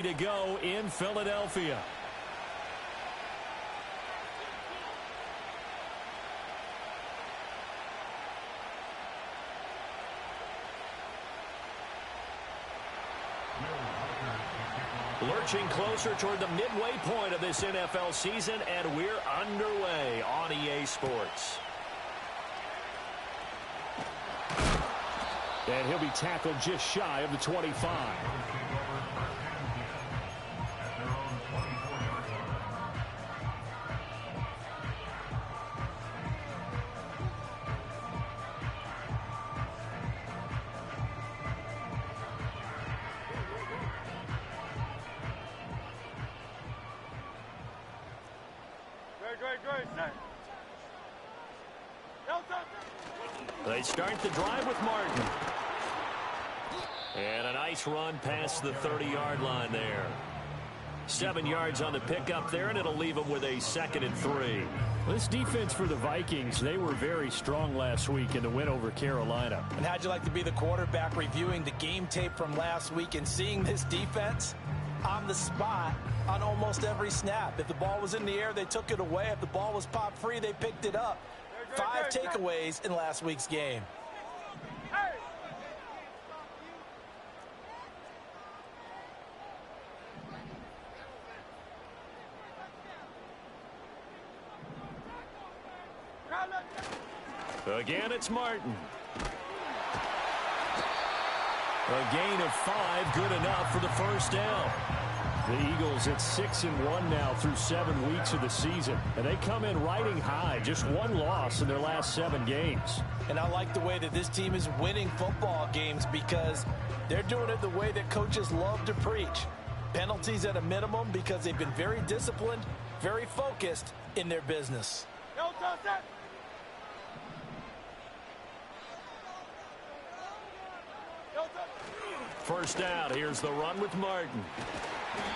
To go in Philadelphia. Lurching closer toward the midway point of this NFL season, and we're underway on EA Sports. And he'll be tackled just shy of the 25. They start the drive with Martin. And a nice run past the 30-yard line there. 7 yards on the pickup there, and it'll leave them with a 2nd and 3. This defense for the Vikings, they were very strong last week in the win over Carolina. And how'd you like to be the quarterback reviewing the game tape from last week and seeing this defense on the spot on almost every snap? If the ball was in the air, they took it away. If the ball was popped free, they picked it up. 5 takeaways in last week's game. Again, it's Martin. A gain of 5, good enough for the first down. The Eagles at 6-1 now through 7 weeks of the season. And they come in riding high, just 1 loss in their last 7 games. And I like the way that this team is winning football games because they're doing it the way that coaches love to preach. Penalties at a minimum because they've been very disciplined, very focused in their business. First down, here's the run with Martin.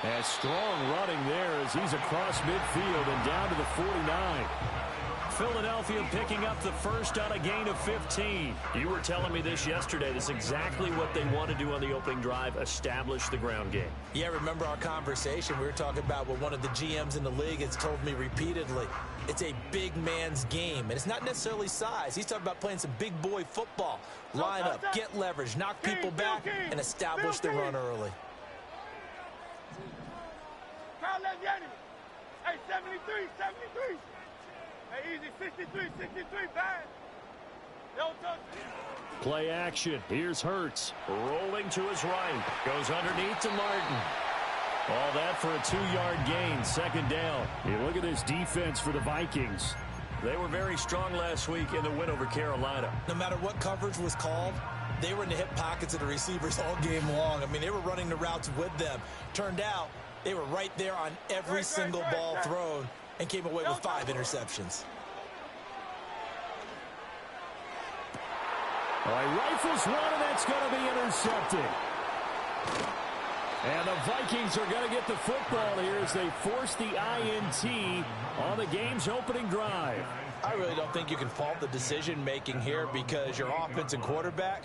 And strong running there as he's across midfield and down to the 49. Philadelphia picking up the first on a gain of 15. You were telling me this yesterday. This is exactly what they want to do on the opening drive, establish the ground game. Yeah, remember our conversation. We were talking about what one of the GMs in the league has told me repeatedly. It's a big man's game, and it's not necessarily size. He's talking about playing some big boy football. Line up, get leverage, knock people back, and establish the run early. Hey, 73. Hey, easy, 63, bad. No touch. Play action. Here's Hurts. Rolling to his right. Goes underneath to Martin. All that for a 2-yard gain. 2nd down. You look at this defense for the Vikings. They were very strong last week in the win over Carolina. No matter what coverage was called, they were in the hip pockets of the receivers all game long. I mean, they were running the routes with them. Turned out they were right there on every single ball thrown and came away with 5 interceptions. All right, rifles one, and that's going to be intercepted. And the Vikings are going to get the football here as they force the INT on the game's opening drive. I really don't think you can fault the decision-making here because your offense and quarterback,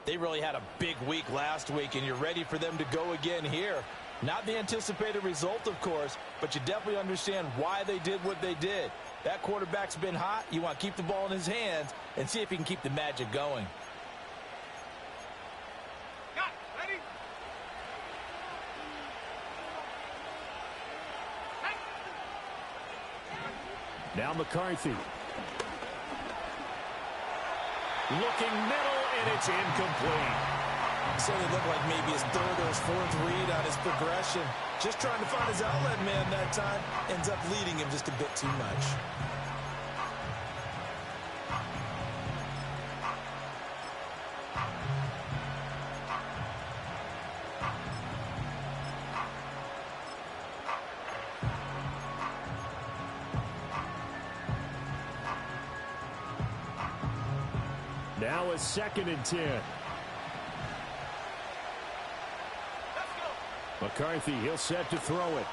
they really had a big week last week, and you're ready for them to go again here. Not the anticipated result, of course, but you definitely understand why they did what they did. That quarterback's been hot. You want to keep the ball in his hands and see if he can keep the magic going. Ready? Now McCarthy. Looking middle, and it's incomplete. Certainly looked like maybe his 3rd or his 4th read on his progression. Just trying to find his outlet man that time. Ends up leading him just a bit too much. Now a 2nd and 10. McCarthy, he'll set to throw it.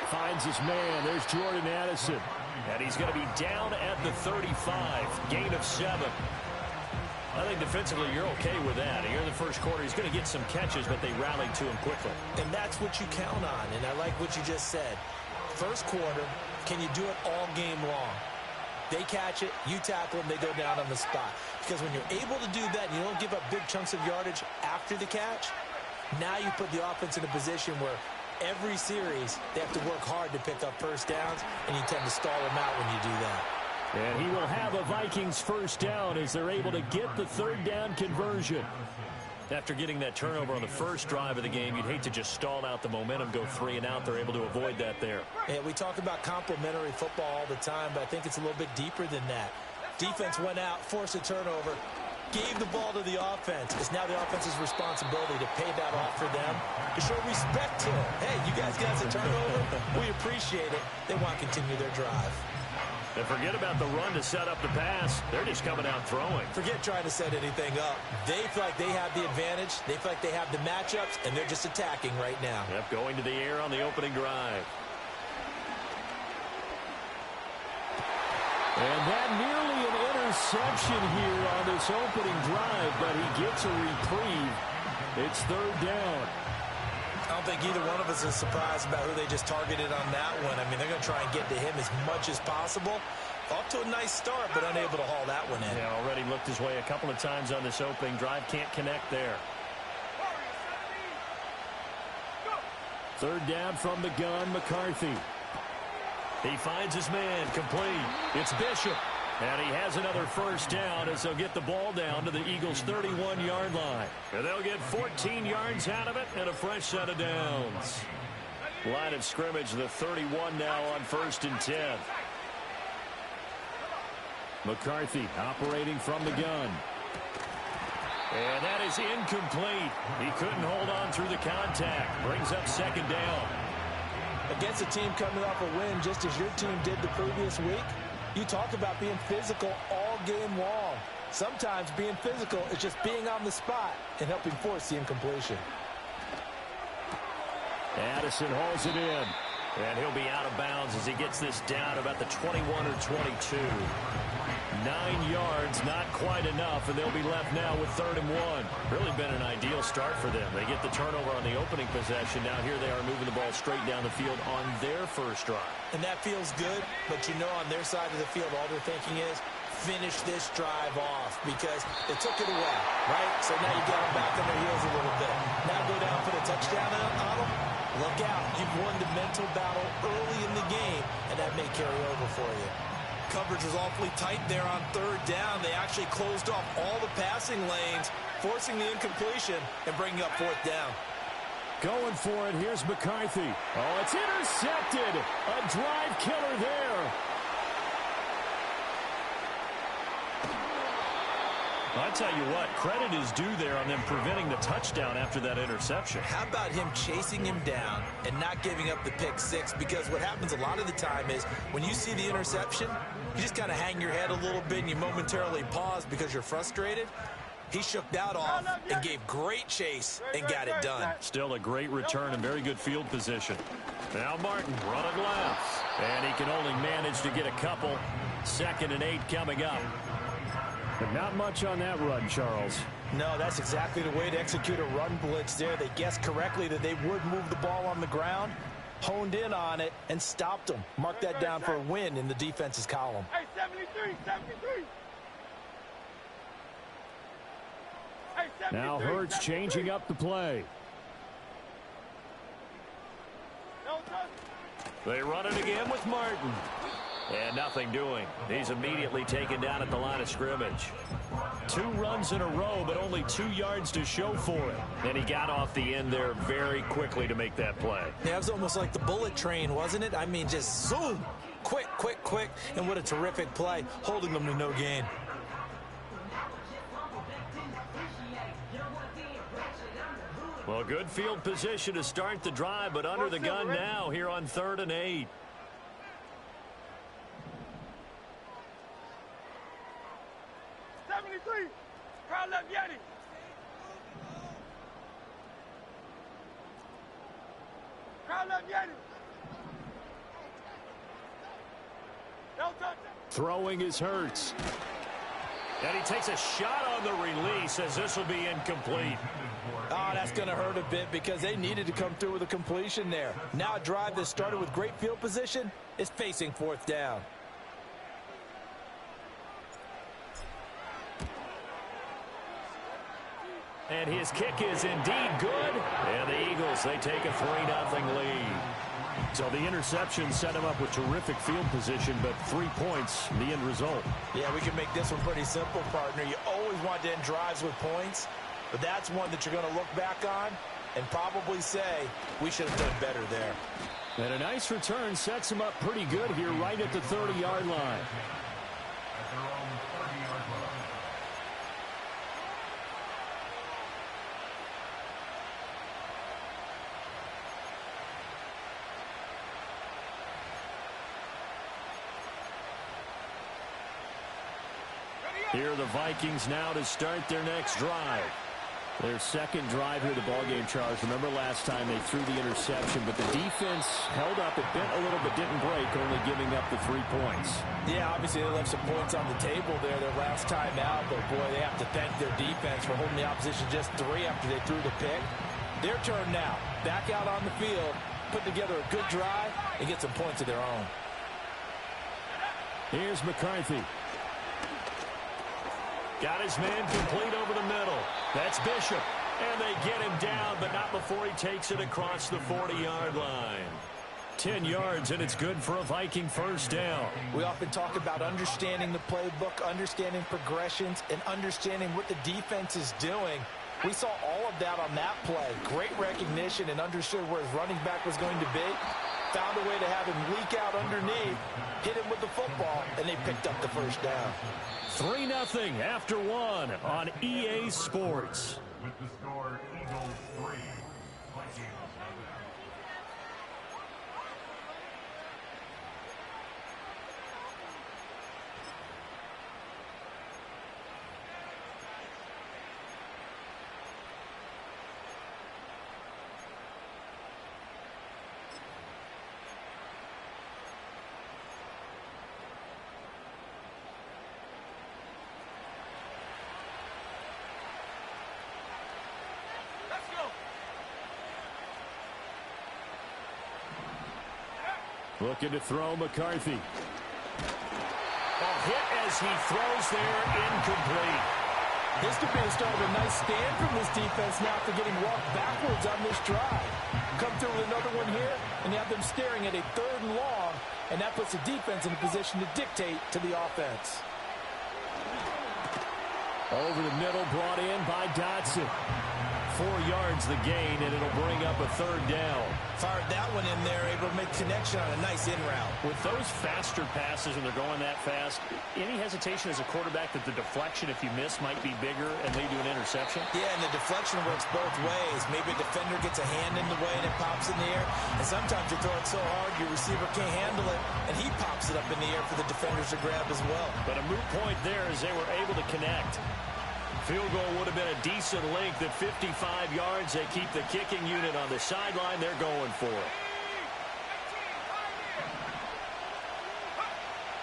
Finds his man. There's Jordan Addison. And he's going to be down at the 35. Gain of 7. I think defensively you're okay with that. Here in the first quarter, he's going to get some catches, but they rallied to him quickly. And that's what you count on, and I like what you just said. First quarter, can you do it all game long? They catch it, you tackle them, they go down on the spot. Because when you're able to do that and you don't give up big chunks of yardage after the catch, now you put the offense in a position where every series they have to work hard to pick up first downs, and you tend to stall them out when you do that. And he will have a Vikings first down as they're able to get the third down conversion. After getting that turnover on the first drive of the game, you'd hate to just stall out the momentum, go 3 and out. They're able to avoid that there. And we talk about complementary football all the time, but I think it's a little bit deeper than that. Defense went out, forced a turnover, gave the ball to the offense. It's now the offense's responsibility to pay that off for them, to show respect to them. Hey, you guys got a turnover? We appreciate it. They want to continue their drive. And forget about the run to set up the pass. They're just coming out throwing. Forget trying to set anything up. They feel like they have the advantage. They feel like they have the matchups, and they're just attacking right now. Yep, going to the air on the opening drive. And that nearly an interception here on this opening drive, but he gets a reprieve. It's third down. I don't think either one of us is surprised about who they just targeted on that one. I mean, they're going to try and get to him as much as possible. Off to a nice start, but unable to haul that one in. Yeah, already looked his way a couple of times on this opening drive. Can't connect there. Third down from the gun, McCarthy. He finds his man, complete. It's Bishop. And he has another first down as they'll get the ball down to the Eagles' 31-yard line. And they'll get 14 yards out of it and a fresh set of downs. Line of scrimmage, the 31 now on 1st and 10. McCarthy operating from the gun. And that is incomplete. He couldn't hold on through the contact. Brings up 2nd down. Against a team coming off a win just as your team did the previous week, you talk about being physical all game long. Sometimes being physical is just being on the spot and helping force the incompletion. Addison hauls it in. And he'll be out of bounds as he gets this down about the 21 or 22. 9 yards, not quite enough, and they'll be left now with 3rd and 1. Really been an ideal start for them. They get the turnover on the opening possession. Now here they are moving the ball straight down the field on their first drive. And that feels good, but you know on their side of the field, all they're thinking is finish this drive off because they took it away, right? So now you got them back on their heels a little bit. Now go down, put a touchdown on them. Look out. You've won the mental battle early in the game, and that may carry over for you. Coverage was awfully tight there on 3rd down. They actually closed off all the passing lanes, forcing the incompletion and bringing up 4th down. Going for it. Here's McCarthy. Oh, it's intercepted. A drive killer there. I'll tell you what, credit is due there on them preventing the touchdown after that interception. How about him chasing him down and not giving up the pick 6? Because what happens a lot of the time is when you see the interception, you just kind of hang your head a little bit and you momentarily pause because you're frustrated. He shook that off and gave great chase and got it done. Still a great return and very good field position. Now Martin running left. And he can only manage to get a couple. 2nd and 8 coming up. But not much on that run, Charles. No, that's exactly the way to execute a run blitz there. They guessed correctly that they would move the ball on the ground, honed in on it, and stopped them. Mark that down for a win in the defense's column. Hey, 73, 73. Hey, 73, Now Hurts 73. changing up the play. No touch. They run it again with Martin. And nothing doing. He's immediately taken down at the line of scrimmage. 2 runs in a row, but only 2 yards to show for it. And he got off the end there very quickly to make that play. Yeah, it was almost like the bullet train, wasn't it? I mean, just zoom. Quick, quick, quick. And what a terrific play, holding them to no gain. Well, good field position to start the drive, but under the gun now here on 3rd and 8. Crowd left Yeti. Crowd left Yeti. No touch. Throwing is Hurts. And he takes a shot on the release as this will be incomplete. Oh, that's going to hurt a bit because they needed to come through with a completion there. Now a drive that started with great field position is facing fourth down. And his kick is indeed good. And the Eagles, they take a 3-0 lead. So the interception set him up with terrific field position, but 3 points, the end result. Yeah, we can make this one pretty simple, partner. You always want to end drives with points, but that's one that you're going to look back on and probably say, we should have done better there. And a nice return sets him up pretty good here right at the 30-yard line. Here are the Vikings now to start their next drive. Their second drive here of the ballgame, Charles. Remember last time they threw the interception, but the defense held up. It bent a little but didn't break, only giving up the 3 points. Yeah, obviously they left some points on the table there their last time out, but boy, they have to thank their defense for holding the opposition just 3 after they threw the pick. Their turn now. Back out on the field, put together a good drive, and get some points of their own. Here's McCarthy. Got his man complete over the middle. That's Bishop. And they get him down, but not before he takes it across the 40-yard line. 10 yards, and it's good for a Viking first down. We often talk about understanding the playbook, understanding progressions, and understanding what the defense is doing. We saw all of that on that play. Great recognition and understood where his running back was going to be. Found a way to have him leak out underneath, hit him with the football, and they picked up the first down. 3-0 after 1 on EA Sports. With the score, Eagles 3, Vikings. Looking to throw McCarthy. A hit as he throws there, incomplete. This could be the start of a nice stand from this defense now for getting walked backwards on this drive. Come through with another one here, and you have them staring at a 3rd and long, and that puts the defense in a position to dictate to the offense. Over the middle, brought in by Dotson. 4 yards the gain, and it'll bring up a 3rd down. Fired that one in there, able to make connection on a nice in route. With those faster passes and they're going that fast, any hesitation as a quarterback that the deflection, if you miss, might be bigger and lead to an interception? Yeah, and the deflection works both ways. Maybe a defender gets a hand in the way and it pops in the air. And sometimes you throw it so hard your receiver can't handle it, and he pops it up in the air for the defenders to grab as well. But a moot point there as they were able to connect. Field goal would have been a decent length at 55 yards. They keep the kicking unit on the sideline. They're going for it.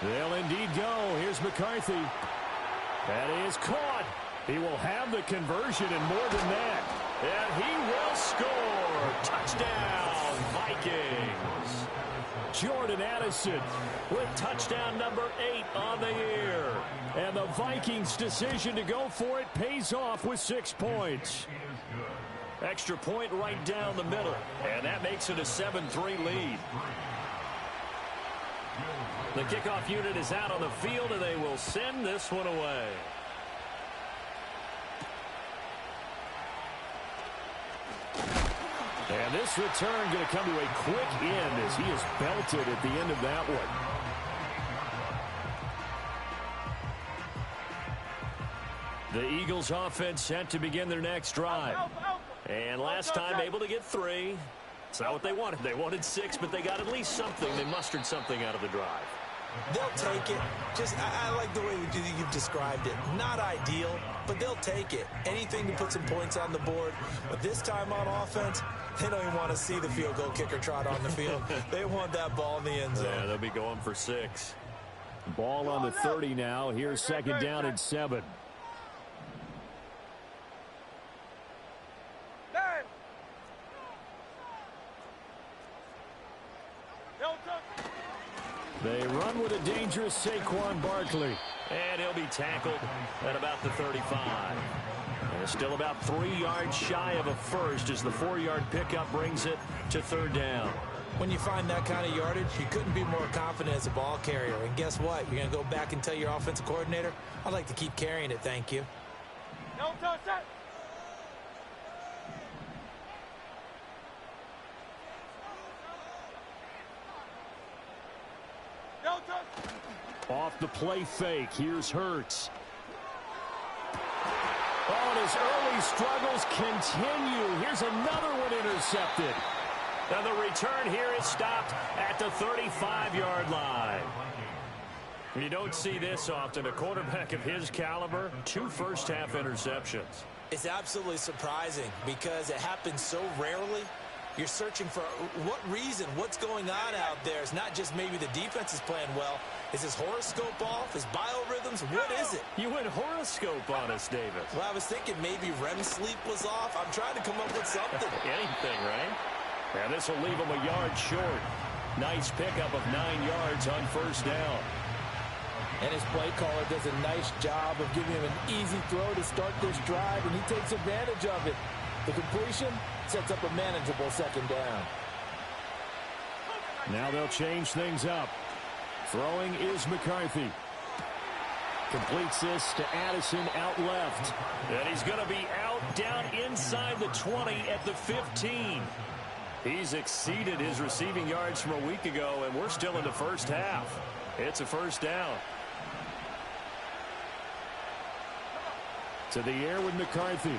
They'll indeed go. Here's McCarthy. That is caught. He will have the conversion and more than that. And he will score. Touchdown, Vikings. Jordan Addison with touchdown number 8 on the year. And the Vikings' decision to go for it pays off with 6 points. Extra point right down the middle. And that makes it a 7-3 lead. The kickoff unit is out on the field, and they will send this one away. And this return going to come to a quick end as he is belted at the end of that one. The Eagles offense set to begin their next drive. And last time able to get 3. It's not what they wanted. They wanted 6, but they got at least something. They mustered something out of the drive. They'll take it. I like the way you've described it. Not ideal, but they'll take it. Anything to put some points on the board. But this time on offense, they don't even want to see the field goal kicker trot on the field. They want that ball in the end zone. Yeah, they'll be going for 6. Ball on the 30 now. Here's second down and 7. They run with a dangerous Saquon Barkley. And he'll be tackled at about the 35. And it's still about 3 yards shy of a first as the 4-yard pickup brings it to third down. When you find that kind of yardage, you couldn't be more confident as a ball carrier. And guess what? You're going to go back and tell your offensive coordinator, I'd like to keep carrying it, thank you. No touch that. No touch. Off the play fake. Here's Hurts. Oh, and his early struggles continue. Here's another one intercepted. And the return here is stopped at the 35-yard line. You don't see this often. A quarterback of his caliber, 2 first-half interceptions. It's absolutely surprising because it happens so rarely. You're searching for what reason, what's going on out there. It's not just maybe the defense is playing well. Is his horoscope off? His biorhythms? What is it? You went horoscope on us, David. Well, I was thinking maybe REM sleep was off. I'm trying to come up with something. Anything, right? And this will leave him a yard short. Nice pickup of 9 yards on first down. And his play caller does a nice job of giving him an easy throw to start this drive, and he takes advantage of it. The completion sets up a manageable second down. Now they'll change things up. Throwing is McCarthy. Completes this to Addison out left. And he's going to be out down inside the 20 at the 15. He's exceeded his receiving yards from a week ago, and we're still in the first half. It's a first down. To the air with McCarthy.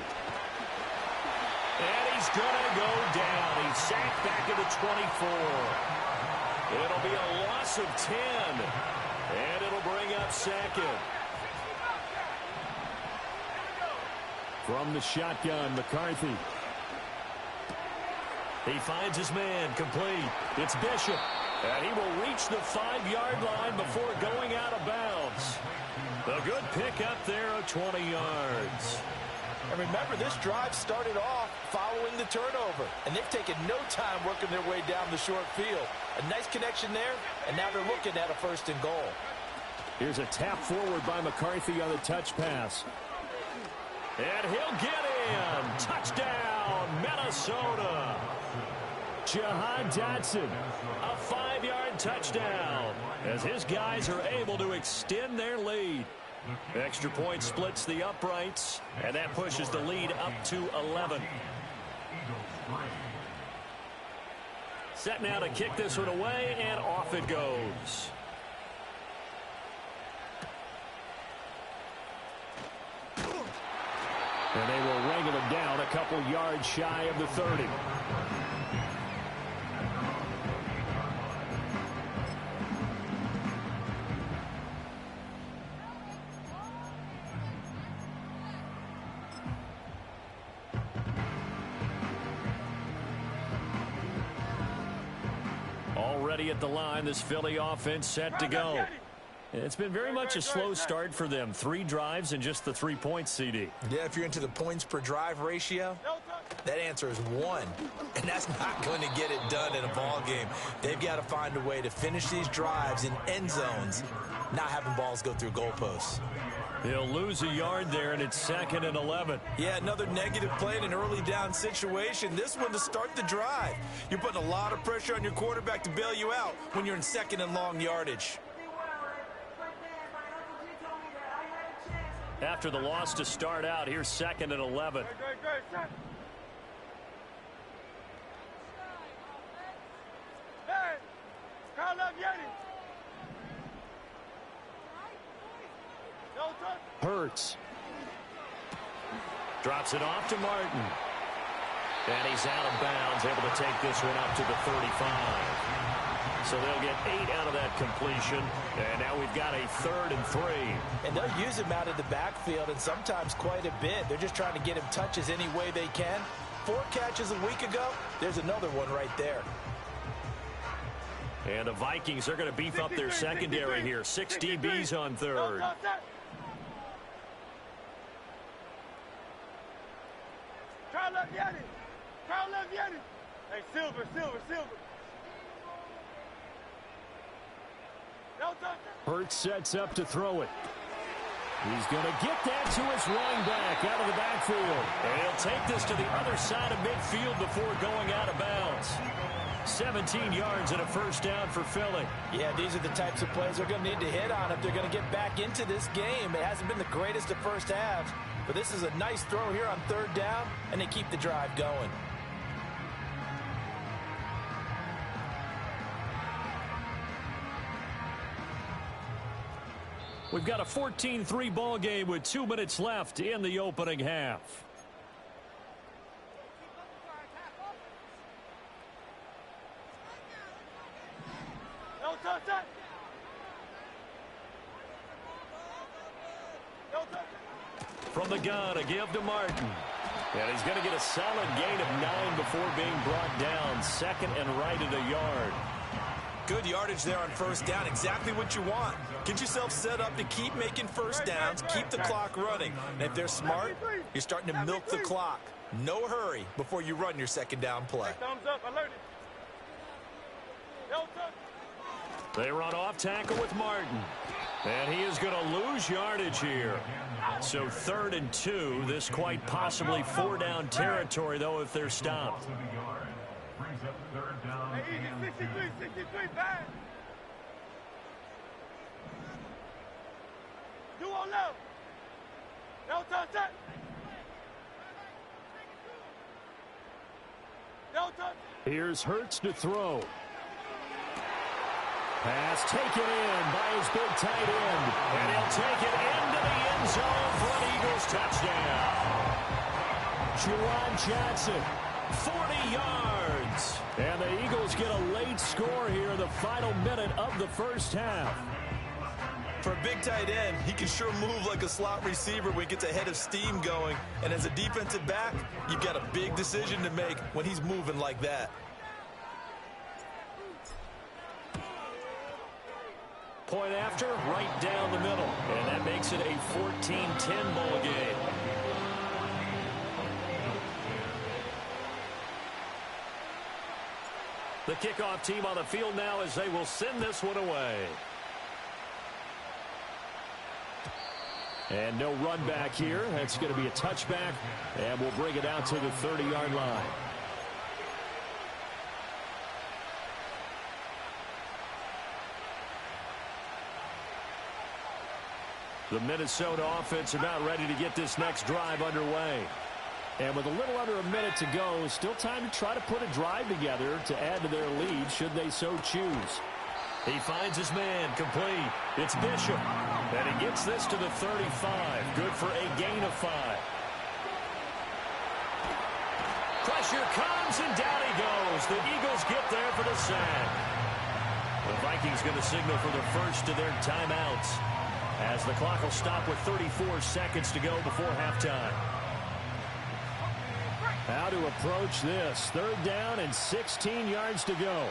And he's going to go down. He's sacked back at the 24. It'll be a loss of 10. And it'll bring up second. From the shotgun, McCarthy. He finds his man complete. It's Bishop. And he will reach the 5-yard line before going out of bounds. A good pickup there of 20 yards. And remember, this drive started off following the turnover. And they've taken no time working their way down the short field. A nice connection there, and now they're looking at a 1st and goal. Here's a tap forward by McCarthy on the touch pass. And he'll get in. Touchdown, Minnesota. Jahan Dotson. A 5-yard touchdown as his guys are able to extend their lead. Extra point splits the uprights, and that pushes the lead up to 11. Set now to kick this one away, and off it goes. And they will wrangle him down a couple yards shy of the 30. Already at the line, this Philly offense set to go. It's been very much a slow start for them. 3 drives and just the 3 points, CD. Yeah, if you're into the points per drive ratio, that answer is 1. And that's not going to get it done in a ball game. They've got to find a way to finish these drives in end zones, not having balls go through goalposts. He'll lose a yard there, and it's 2nd and 11. Yeah, another negative play in an early down situation. This one to start the drive. You're putting a lot of pressure on your quarterback to bail you out when you're in 2nd and long yardage. After the loss to start out, here's 2nd and 11. Hurts. Drops it off to Martin. And he's out of bounds, able to take this one up to the 35. So they'll get 8 out of that completion. And now we've got a 3rd and 3. And they'll use him out of the backfield, and sometimes quite a bit. They're just trying to get him touches any way they can. 4 catches a week ago. There's another one right there. And the Vikings are going to beef up their secondary here. 6 DBs on third. Try left Yeti. Try left Yeti. Hey, Silver. No touch. Hurts sets up to throw it. He's going to get that to his running back out of the backfield. And he'll take this to the other side of midfield before going out of bounds. 17 yards and a first down for Philly. Yeah, these are the types of plays they're going to need to hit on if they're going to get back into this game. It hasn't been the greatest of first halves, but this is a nice throw here on third down, and they keep the drive going. We've got a 14-3 ball game with 2 minutes left in the opening half. No touch that. No touch. From the gun, a give to Martin. And he's going to get a solid gain of 9 before being brought down. Second and right at a yard. Good yardage there on first down. Exactly what you want. Get yourself set up to keep making first downs, keep the clock running. And if they're smart, you're starting to milk the clock. No hurry before you run your second down play. Thumbs up. I learned it. No touch. They run off tackle with Martin. And he is going to lose yardage here. So 3rd and 2. This quite possibly 4-down territory, though, if they're stopped. Hey, easy. 63, bad. You on left. No touch that. No touch. Here's Hurts to throw. Pass taken in by his big tight end. And he'll take it into the end zone for an Eagles touchdown. Juwan Johnson, 40 yards. And the Eagles get a late score here in the final minute of the first half. For a big tight end, he can sure move like a slot receiver when he gets a head of steam going. And as a defensive back, you've got a big decision to make when he's moving like that. Point after, right down the middle. And that makes it a 14-10 ball game. The kickoff team on the field now as they will send this one away. And no run back here. That's going to be a touchback. And we'll bring it out to the 30-yard line. The Minnesota offense about ready to get this next drive underway. And with a little under a minute to go, still time to try to put a drive together to add to their lead should they so choose. He finds his man, complete. It's Bishop. And he gets this to the 35. Good for a gain of 5. Pressure comes, and down he goes. The Eagles get there for the sack. The Vikings going to signal for the first of their timeouts, as the clock will stop with 34 seconds to go before halftime. How to approach this. 3rd down and 16 yards to go.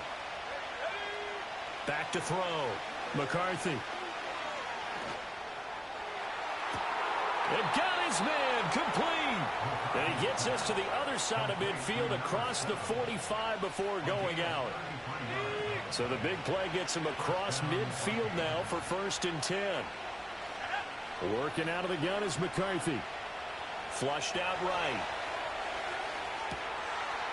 Back to throw. McCarthy. And got his man complete. And he gets us to the other side of midfield across the 45 before going out. So the big play gets him across midfield now for 1st and 10. Working out of the gun is McCarthy. Flushed out right.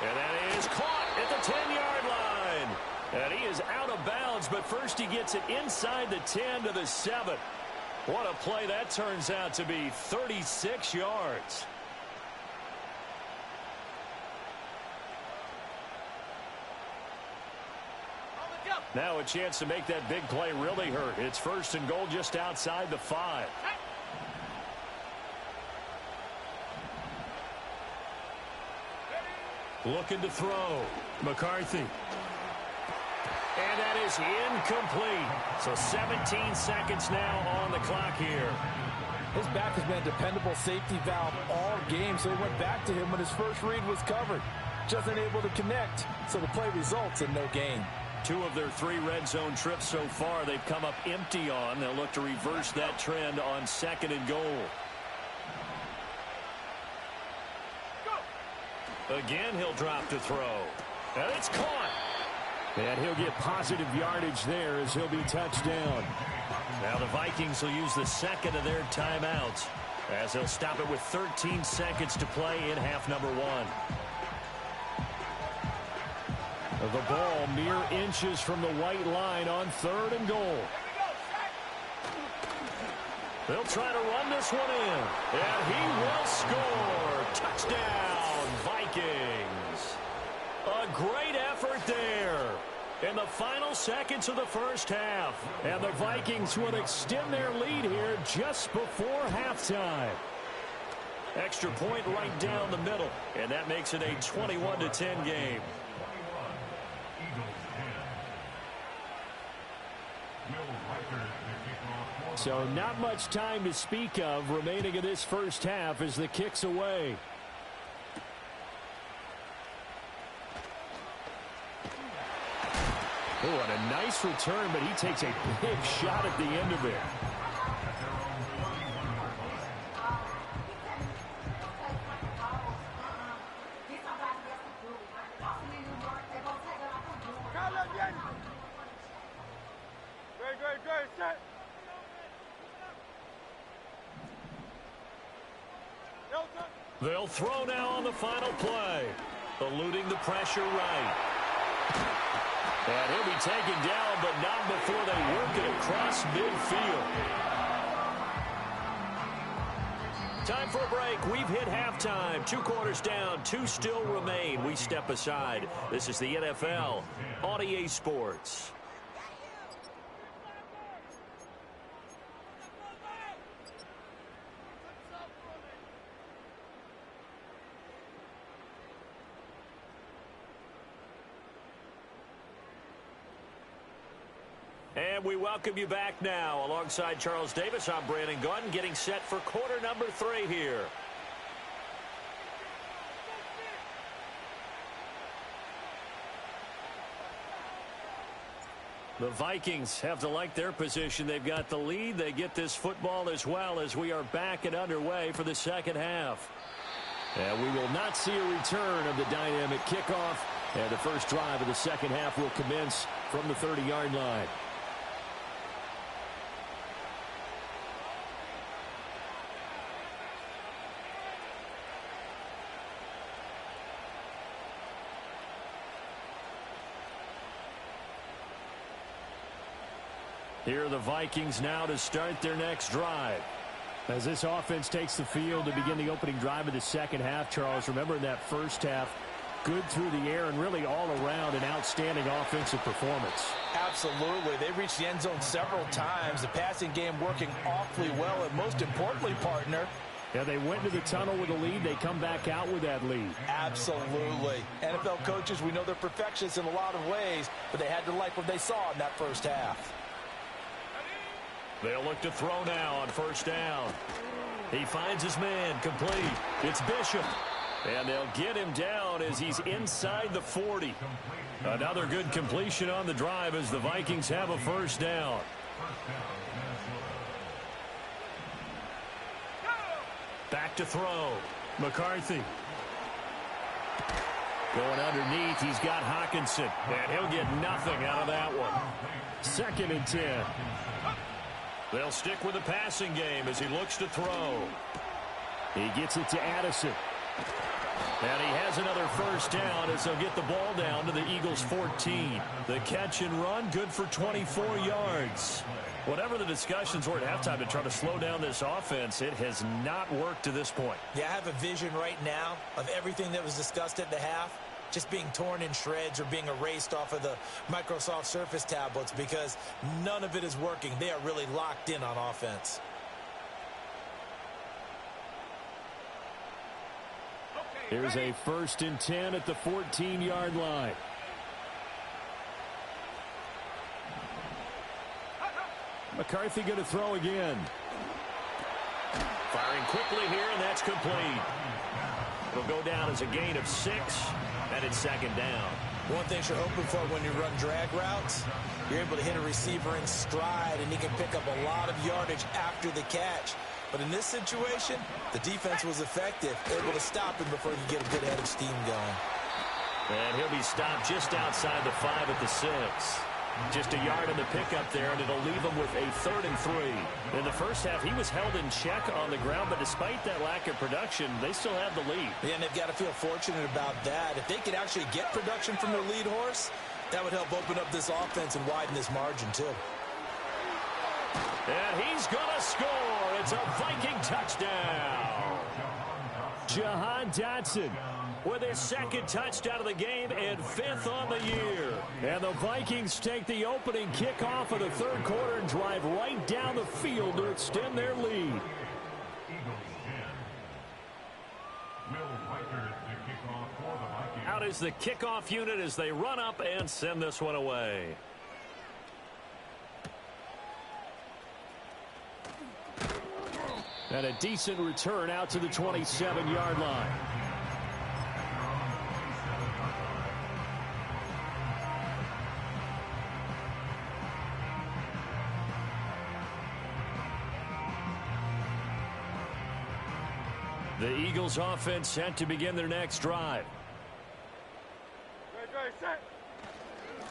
And that is caught at the 10-yard line. And he is out of bounds, but first he gets it inside the 10 to the 7. What a play that turns out to be. 36 yards. Now a chance to make that big play really hurt. It's 1st and goal just outside the 5. Looking to throw. McCarthy. And that is incomplete. So 17 seconds now on the clock here. His back has been a dependable safety valve all game, so he went back to him when his first read was covered. Just unable to connect, so the play results in no gain. 2 of their 3 red zone trips so far they've come up empty on. They'll look to reverse that trend on 2nd and goal. Again, he'll drop to throw. And it's caught. And he'll get positive yardage there as he'll be touched down. Now the Vikings will use the 2nd of their timeouts as they'll stop it with 13 seconds to play in half number 1. The ball mere inches from the white line on 3rd and goal. They'll try to run this one in. And he will score. Touchdown, Vikings. A great effort there in the final seconds of the first half. And the Vikings would extend their lead here just before halftime. Extra point right down the middle. And that makes it a 21-10 game. So not much time to speak of remaining in this first half as the kick's away. Oh, and a nice return, but he takes a big shot at the end of it. They'll throw now on the final play. Eluding the pressure right. And he'll be taken down, but not before they work it across midfield. Time for a break. We've hit halftime. 2 quarters down, 2 still remain. We step aside. This is the NFL on EA Sports. And we welcome you back now. Alongside Charles Davis, I'm Brandon Gaudin, getting set for quarter number 3 here. The Vikings have to like their position. They've got the lead. They get this football as well as we are back and underway for the second half. And we will not see a return of the dynamic kickoff. And the first drive of the second half will commence from the 30-yard line. Here are the Vikings now to start their next drive. As this offense takes the field to begin the opening drive of the second half, Charles, remember in that first half, good through the air and really all around an outstanding offensive performance. Absolutely. They reached the end zone several times. The passing game working awfully well, and most importantly, partner, yeah, they went to the tunnel with a lead. They come back out with that lead. Absolutely. NFL coaches, we know they're perfectionists in a lot of ways, but they had to like what they saw in that first half. They'll look to throw now on first down. He finds his man complete. It's Bishop. And they'll get him down as he's inside the 40. Another good completion on the drive as the Vikings have a first down. Back to throw. McCarthy. Going underneath, he's got Hawkinson. And he'll get nothing out of that one. 2nd and 10. They'll stick with the passing game as he looks to throw. He gets it to Addison. And he has another first down as they'll get the ball down to the Eagles' 14. The catch and run, good for 24 yards. Whatever the discussions were at halftime to try to slow down this offense, it has not worked to this point. Yeah, I have a vision right now of everything that was discussed at the half just being torn in shreds or being erased off of the Microsoft Surface tablets because none of it is working. They are really locked in on offense. Here's a 1st and 10 at the 14-yard line. McCarthy going to throw again. Firing quickly here, and that's complete. It'll go down as a gain of 6, and it's 2nd down. One thing you're open for when you run drag routes, you're able to hit a receiver in stride, and he can pick up a lot of yardage after the catch. But in this situation, the defense was effective, able to stop him before he could get a good head of steam going. And he'll be stopped just outside the 5 at the 6. Just a yard in the pickup there, and it'll leave him with a 3rd and 3. In the first half, he was held in check on the ground, but despite that lack of production, they still have the lead. Yeah, and they've got to feel fortunate about that. If they could actually get production from their lead horse, that would help open up this offense and widen this margin, too. And he's going to score. It's a Viking touchdown. Jahan Dotson with his 2nd touchdown of the game and 5th on the year. And the Vikings take the opening kickoff of the 3rd quarter and drive right down the field to extend their lead. Out is the kickoff unit as they run up and send this one away. And a decent return out to the 27-yard line. The Eagles offense set to begin their next drive.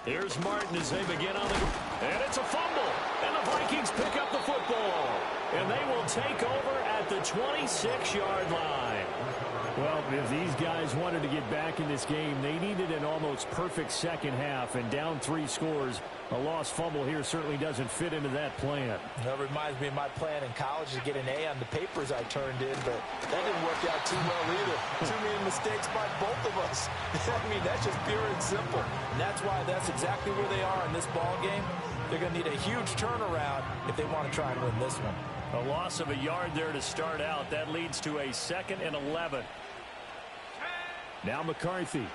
Here's Martin as they begin on the... And it's a fumble. And the Vikings pick up the football. And they will take over at the 26-yard line. Well, if these guys wanted to get back in this game, they needed an almost perfect second half. And down 3 scores, a lost fumble here certainly doesn't fit into that plan. That reminds me of my plan in college to get an A on the papers I turned in, but that didn't work out too well either. Too many mistakes by both of us. I mean, that's just pure and simple. And that's why that's exactly where they are in this ball game. They're going to need a huge turnaround if they want to try and win this one. A loss of a yard there to start out. That leads to a 2nd and 11. Now McCarthy.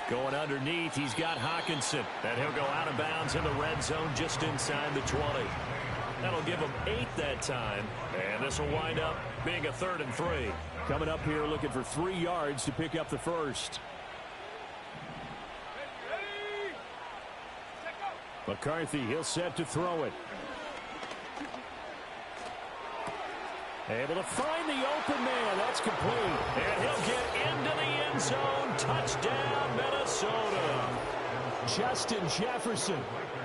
Going underneath, he's got Hawkinson. And he'll go out of bounds in the red zone just inside the 20. That'll give him 8 that time. And this will wind up being a 3rd and 3. Coming up here looking for 3 yards to pick up the first. McCarthy, he'll set to throw it. Able to find the open man. That's complete. And he'll get into the end zone. Touchdown, Minnesota. Justin Jefferson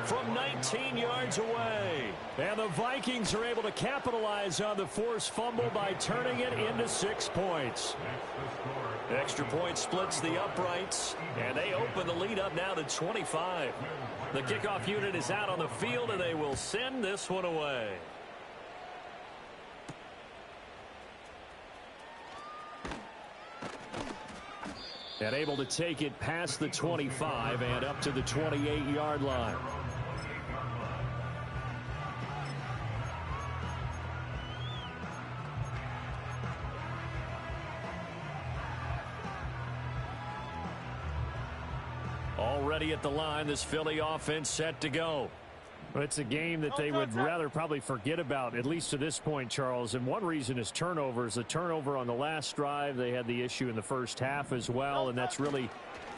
from 19 yards away. And the Vikings are able to capitalize on the forced fumble by turning it into 6 points. Extra point splits the uprights, and they open the lead up now to 25. The kickoff unit is out on the field, and they will send this one away. And able to take it past the 25 and up to the 28-yard line. Already at the line, this Philly offense set to go. Well, it's a game that they would rather probably forget about, at least to this point, Charles. And one reason is turnovers. The turnover on the last drive, they had the issue in the first half as well. And that's really,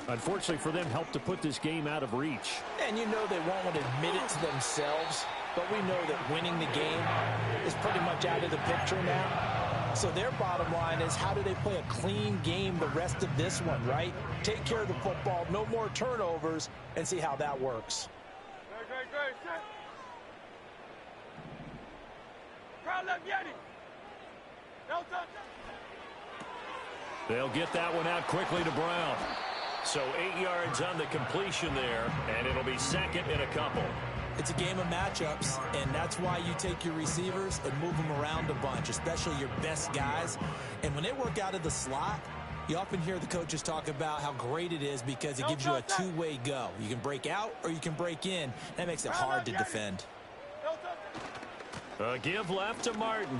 unfortunately for them, helped to put this game out of reach. And you know they won't want to admit it to themselves, but we know that winning the game is pretty much out of the picture now. So their bottom line is, how do they play a clean game the rest of this one, right? Take care of the football, no more turnovers, and see how that works. They'll get that one out quickly to Brown. So 8 yards on the completion there, and it'll be 2nd and a couple. It's a game of matchups, and that's why you take your receivers and move them around a bunch, especially your best guys. And when they work out of the slot, you often hear the coaches talk about how great it is because it gives you a two-way go. You can break out or you can break in. That makes it hard to defend. A give left to Martin.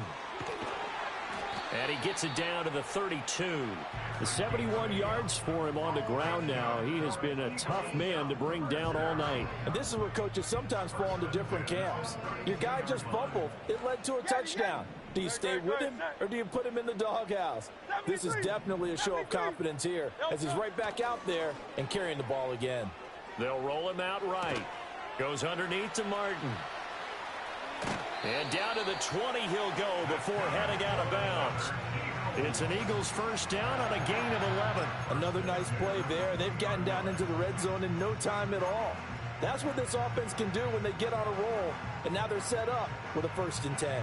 And he gets it down to the 32. The 71 yards for him on the ground now. He has been a tough man to bring down all night. And this is where coaches sometimes fall into different camps. Your guy just fumbled. It led to a touchdown. Do you stay with him, or do you put him in the doghouse? This is definitely a show of confidence here as he's right back out there and carrying the ball again. They'll roll him out right. Goes underneath to Martin. And down to the 20 he'll go before heading out of bounds. It's an Eagles first down on a gain of 11. Another nice play there. They've gotten down into the red zone in no time at all. That's what this offense can do when they get on a roll. And now they're set up with a 1st and 10.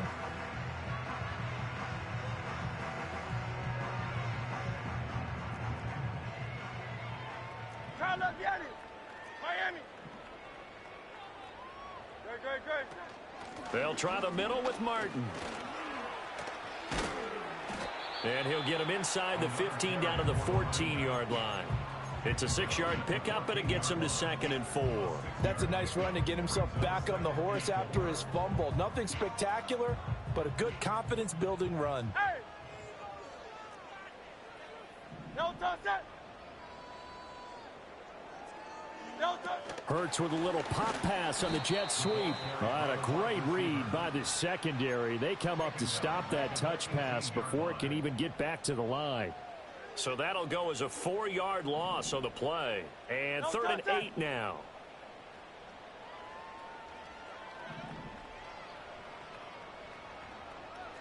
Try left, get it. Miami. Good. They'll try the middle with Martin. And he'll get him inside the 15 down to the 14-yard line. It's a 6-yard pickup, and it gets him to 2nd and 4. That's a nice run to get himself back on the horse after his fumble. Nothing spectacular, but a good confidence-building run. Hey! No touch that! No touch! Hurts with a little pop pass on the jet sweep. A great read by the secondary. They come up to stop that touch pass before it can even get back to the line. So that'll go as a 4-yard loss on the play. And 3rd and 8 now.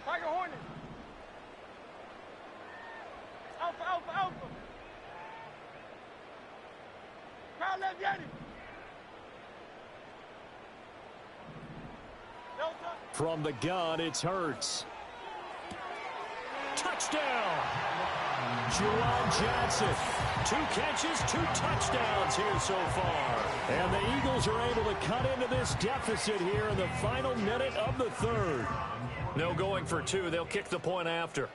Tiger Hornet. Alpha. Crowd left, Yeti. No touch. From the gun, it's Hurts. Touchdown! Juwan Johnson. 2 catches, 2 touchdowns here so far. And the Eagles are able to cut into this deficit here in the final minute of the 3rd. No going for 2. They'll kick the point after.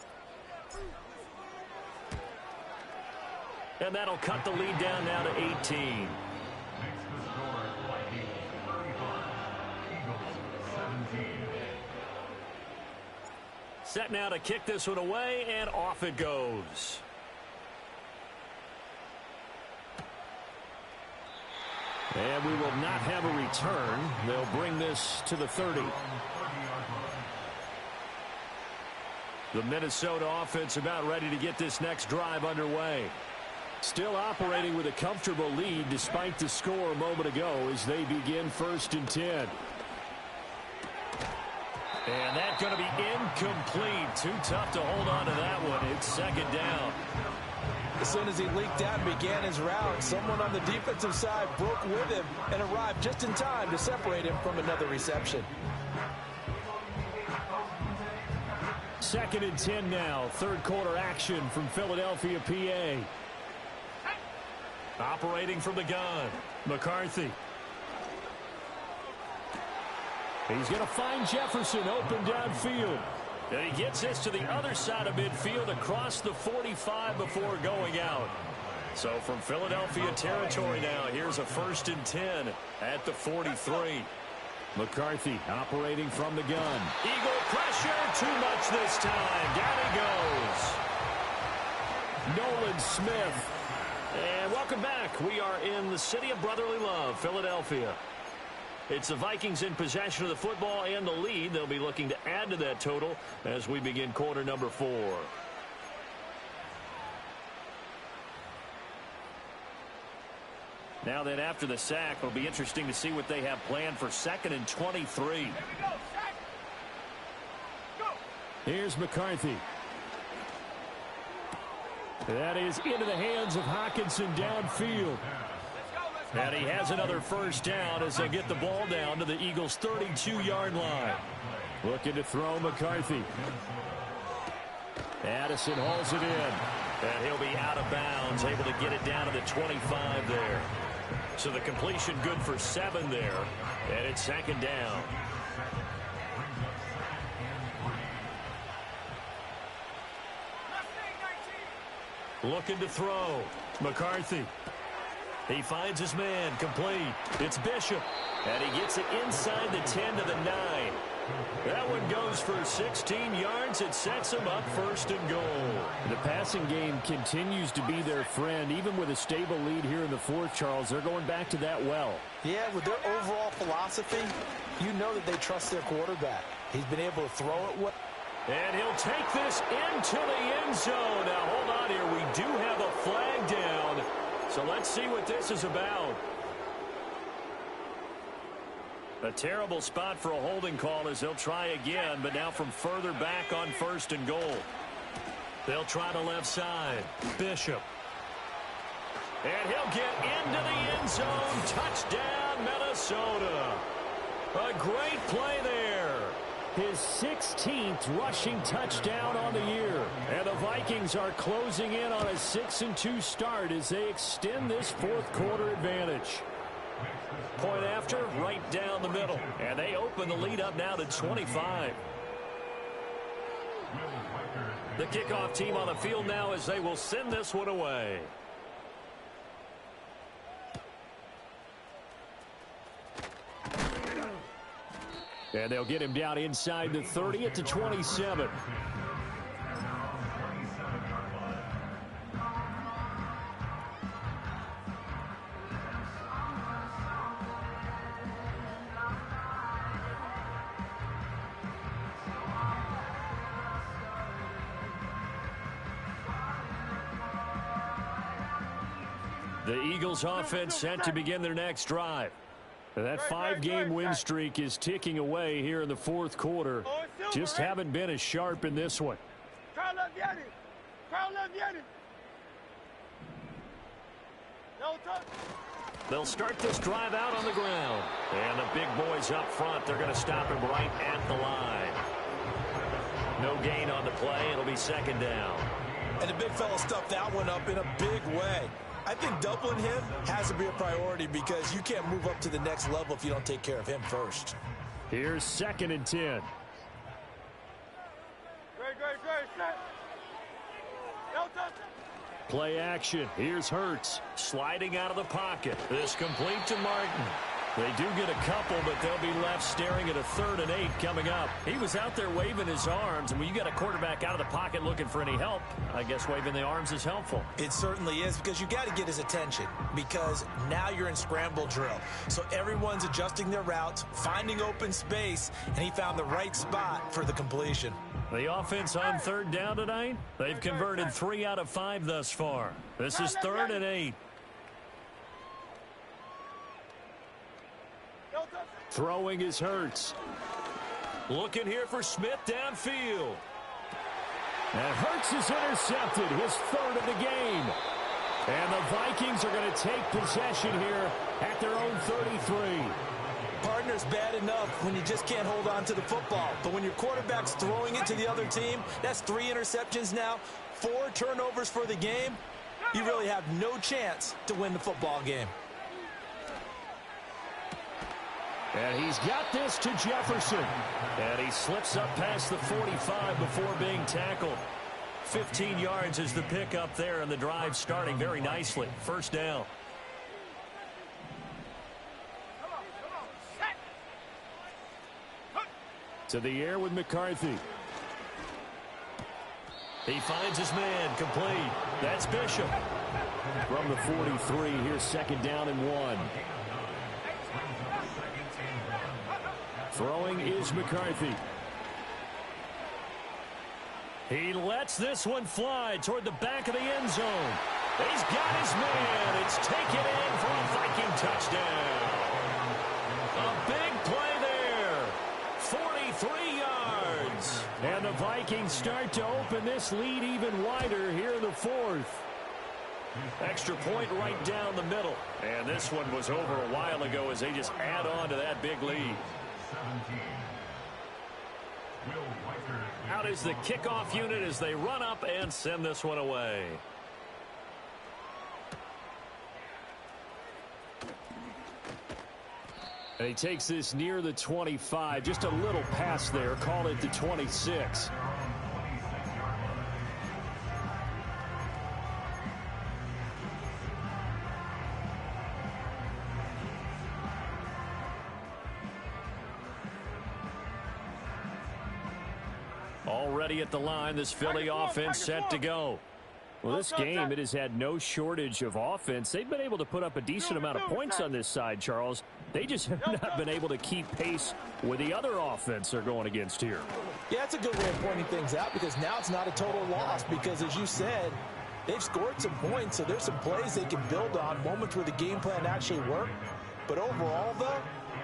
And that'll cut the lead down now to 18. Makes the score Vikings 35, Eagles 17. Set now to kick this one away, and off it goes. And we will not have a return. They'll bring this to the 30. The Minnesota offense about ready to get this next drive underway. Still operating with a comfortable lead despite the score a moment ago as they begin 1st and 10. And that's going to be incomplete. Too tough to hold on to that one. It's 2nd down. As soon as he leaked out and began his route, someone on the defensive side broke with him and arrived just in time to separate him from another reception. 2nd and 10 now. 3rd quarter action from Philadelphia, PA. Operating from the gun, McCarthy. He's going to find Jefferson open downfield. And he gets this to the other side of midfield across the 45 before going out. So from Philadelphia territory now, here's a 1st and 10 at the 43. McCarthy operating from the gun. Eagle pressure, too much this time. Down he goes. Nolan Smith. And welcome back. We are in the city of brotherly love, Philadelphia. It's the Vikings in possession of the football and the lead. They'll be looking to add to that total as we begin quarter number 4. Now then, after the sack, it'll be interesting to see what they have planned for 2nd and 23. Here's McCarthy. That is into the hands of Hockenson downfield. And he has another 1st down as they get the ball down to the Eagles' 32-yard line. Looking to throw McCarthy. Addison hauls it in. And he'll be out of bounds, able to get it down to the 25 there. So the completion good for 7 there. And it's 2nd down. Looking to throw. McCarthy. He finds his man, complete. It's Bishop. And he gets it inside the 10 to the 9. That one goes for 16 yards. It sets him up 1st and goal. The passing game continues to be their friend. Even with a stable lead here in the 4th, Charles, they're going back to that well. Yeah, with their overall philosophy, you know that they trust their quarterback. He's been able to throw it well. And he'll take this into the end zone. Now, hold on here. We do have a flag down. So let's see what this is about. A terrible spot for a holding call as they'll try again, but now from further back on 1st and goal. They'll try the left side. Bishop. And he'll get into the end zone. Touchdown, Minnesota. A great play there. His 16th rushing touchdown on the year. And the Vikings are closing in on a 6-2 start as they extend this 4th quarter advantage. Point after, right down the middle. And they open the lead up now to 25. The kickoff team on the field now as they will send this one away. And they'll get him down inside the 30 at the 27. The Eagles offense set to begin their next drive. That 5-game win streak is ticking away here in the 4th quarter. Just haven't been as sharp in this one. They'll start this drive out on the ground. And the big boys up front, they're going to stop him right at the line. No gain on the play. It'll be 2nd down. And the big fella stuffed that one up in a big way. I think doubling him has to be a priority because you can't move up to the next level if you don't take care of him first. Here's 2nd and 10. Play action. Here's Hurts. Sliding out of the pocket. This complete to Martin. They do get a couple, but they'll be left staring at a 3rd and 8 coming up. He was out there waving his arms, and when you got a quarterback out of the pocket looking for any help, I guess waving the arms is helpful. It certainly is because you got to get his attention because now you're in scramble drill. So everyone's adjusting their routes, finding open space, and he found the right spot for the completion. The offense on 3rd down tonight, they've converted 3 out of 5 thus far. This is 3rd and 8. Throwing is Hurts. Looking here for Smith downfield. And Hurts is intercepted, his 3rd of the game. And the Vikings are going to take possession here at their own 33. Partner's bad enough when you just can't hold on to the football. But when your quarterback's throwing it to the other team, that's 3 interceptions now, 4 turnovers for the game. You really have no chance to win the football game. And he's got this to Jefferson. And he slips up past the 45 before being tackled. 15 yards is the pickup there, and the drive starting very nicely. 1st down. To the air with McCarthy. He finds his man, complete. That's Bishop. From the 43, here's 2nd down and 1. Throwing is McCarthy. He lets this one fly toward the back of the end zone. He's got his man. It's taken in for a Viking touchdown. A big play there. 43 yards. And the Vikings start to open this lead even wider here in the 4th. Extra point right down the middle. And this one was over a while ago as they just add on to that big lead. Out is the kickoff unit as they run up and send this one away. And he takes this near the 25. Just a little pass there. Call it the 26. Already at the line, this Philly offense set to go. Well, this game, it has had no shortage of offense. They've been able to put up a decent amount of points on this side, Charles. They just have not been able to keep pace with the other offense they're going against here. Yeah, that's a good way of pointing things out because now it's not a total loss because, as you said, they've scored some points, so there's some plays they can build on, moments where the game plan actually worked. But overall, though,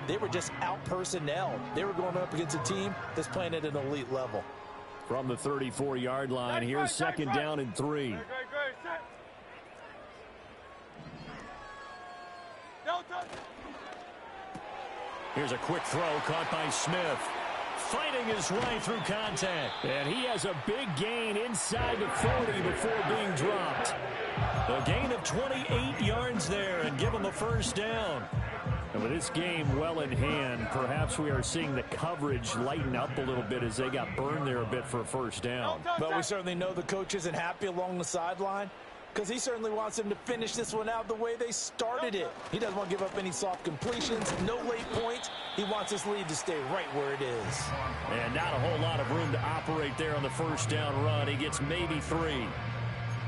they were just out-personnel. They were going up against a team that's playing at an elite level. From the 34-yard line, here's second down and 3. Here's a quick throw caught by Smith. Fighting his way through contact. And he has a big gain inside the 40 before being dropped. A gain of 28 yards there and give him a first down. And with this game well in hand, perhaps we are seeing the coverage lighten up a little bit as they got burned there a bit for a first down. But we certainly know the coach isn't happy along the sideline because he certainly wants them to finish this one out the way they started it. He doesn't want to give up any soft completions, no late points. He wants his lead to stay right where it is. And not a whole lot of room to operate there on the first down run. He gets maybe 3.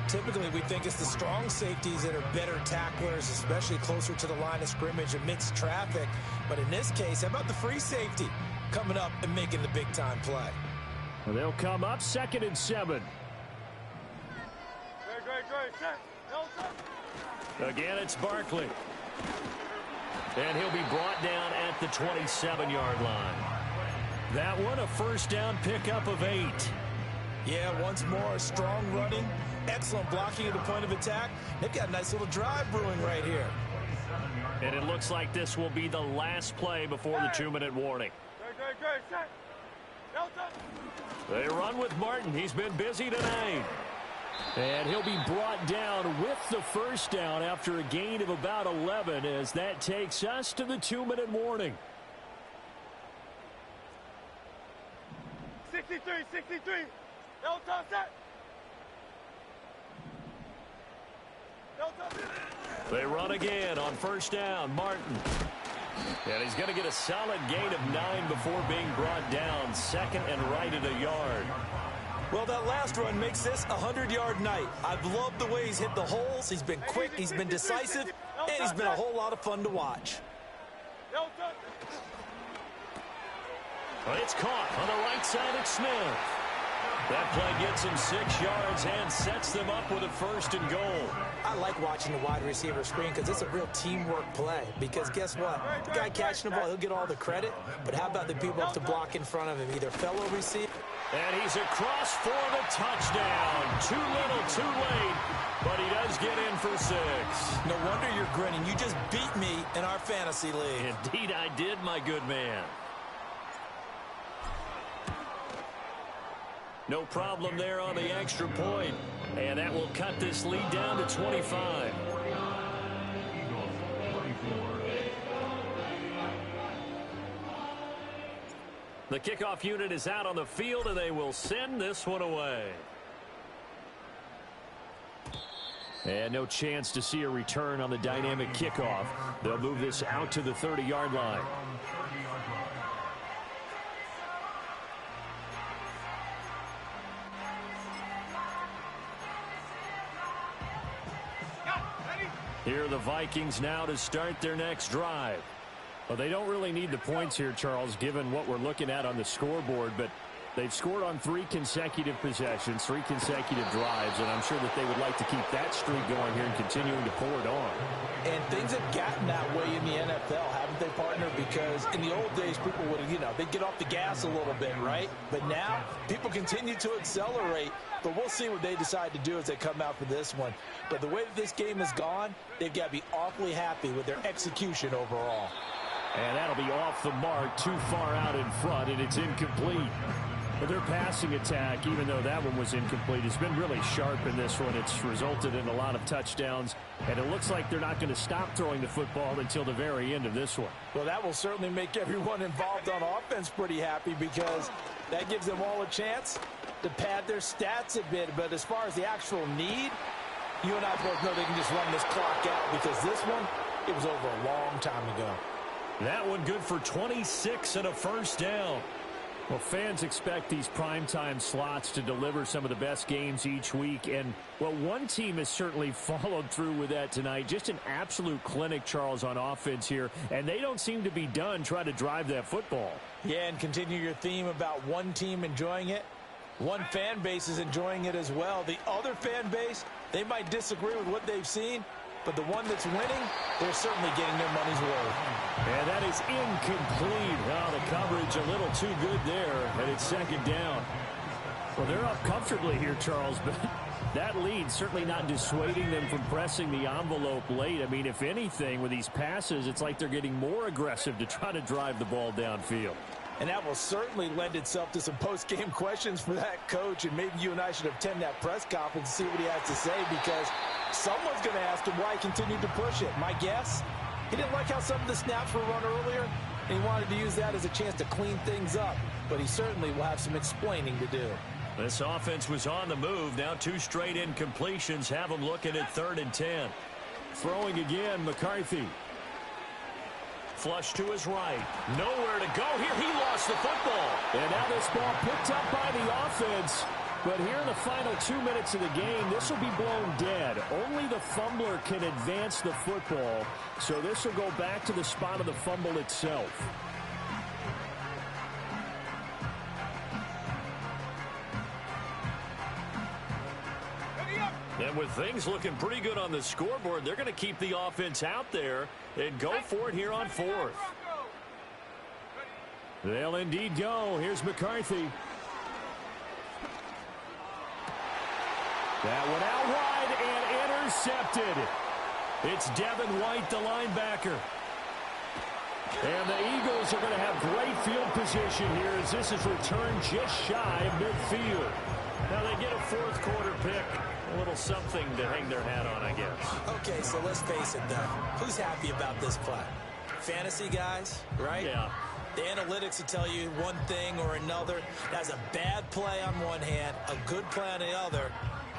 Typically, we think it's the strong safeties that are better tacklers, especially closer to the line of scrimmage amidst traffic. But in this case, how about the free safety coming up and making the big-time play? Well, they'll come up 2nd and 7. Again, it's Barkley. And he'll be brought down at the 27-yard line. That one, a first down pickup of 8. Yeah, once more, strong running, excellent blocking at the point of attack. They've got a nice little drive brewing right here. And it looks like this will be the last play before the 2-minute warning. They run with Martin. He's been busy tonight. And he'll be brought down with the first down after a gain of about 11 as that takes us to the 2-minute warning. 63. No time set. They run again on first down. Martin. And he's going to get a solid gain of 9 before being brought down. 2nd and right at a yard. Well, that last run makes this a 100-yard night. I've loved the way he's hit the holes. He's been quick, he's been decisive, and he's been a whole lot of fun to watch. But it's caught on the right side of Smith. That play gets him 6 yards and sets them up with a 1st and goal. I like watching the wide receiver screen because it's a real teamwork play. Because guess what? The guy catching the ball, he'll get all the credit. But how about the people up to block in front of him? Either fellow receiver. And he's across for the touchdown. Too little, too late. But he does get in for 6. No wonder you're grinning. You just beat me in our fantasy league. Indeed I did, my good man. No problem there on the extra point. And that will cut this lead down to 25. The kickoff unit is out on the field, and they will send this one away. And no chance to see a return on the dynamic kickoff. They'll move this out to the 30-yard line. Here are the Vikings now to start their next drive. Well, they don't really need the points here, Charles, given what we're looking at on the scoreboard, but they've scored on 3 consecutive possessions, 3 consecutive drives, and I'm sure that they would like to keep that streak going here and continuing to pour it on. And things have gotten that way in the NFL, haven't they, partner? Because in the old days, people would, they'd get off the gas a little bit, right? But now, people continue to accelerate, but we'll see what they decide to do as they come out for this one. But the way that this game has gone, they've got to be awfully happy with their execution overall. And that'll be off the mark, too far out in front, and it's incomplete. But their passing attack, even though that one was incomplete, has been really sharp in this one. It's resulted in a lot of touchdowns, and it looks like they're not going to stop throwing the football until the very end of this one. Well, that will certainly make everyone involved on offense pretty happy because that gives them all a chance to pad their stats a bit. But as far as the actual need, you and I both know they can just run this clock out because this one, it was over a long time ago. That one good for 26 and a first down. Well, fans expect these primetime slots to deliver some of the best games each week. And, well, one team has certainly followed through with that tonight. Just an absolute clinic, Charles, on offense here. And they don't seem to be done trying to drive that football. Yeah, and continue your theme about one team enjoying it. One fan base is enjoying it as well. The other fan base, they might disagree with what they've seen, but the one that's winning, they're certainly getting their money's worth. And that is incomplete. Oh, the coverage a little too good there, and it's second down. Well, they're up comfortably here, Charles, but that lead certainly not dissuading them from pressing the envelope late. I mean, if anything, with these passes, it's like they're getting more aggressive to try to drive the ball downfield. And that will certainly lend itself to some post-game questions for that coach, and maybe you and I should attend that press conference and see what he has to say, because someone's going to ask him why he continued to push it. My guess, he didn't like how some of the snaps were run earlier, and he wanted to use that as a chance to clean things up. But he certainly will have some explaining to do. This offense was on the move. Now 2 straight incompletions have them looking at 3rd and 10. Throwing again, McCarthy. Flush to his right. Nowhere to go here. He lost the football. And now this ball picked up by the offense. But here in the final 2 minutes of the game, this will be blown dead. Only the fumbler can advance the football. So this will go back to the spot of the fumble itself. And with things looking pretty good on the scoreboard, they're going to keep the offense out there and go for it here on 4th. They'll indeed go. Here's McCarthy. That one out wide and intercepted. It's Devin White, the linebacker. And the Eagles are going to have great field position here as this is returned just shy of midfield. Now they get a 4th quarter pick. A little something to hang their hat on, I guess. Okay, so let's face it, though. Who's happy about this play? Fantasy guys, right? Yeah. The analytics will tell you one thing or another. That's a bad play on one hand, a good play on the other,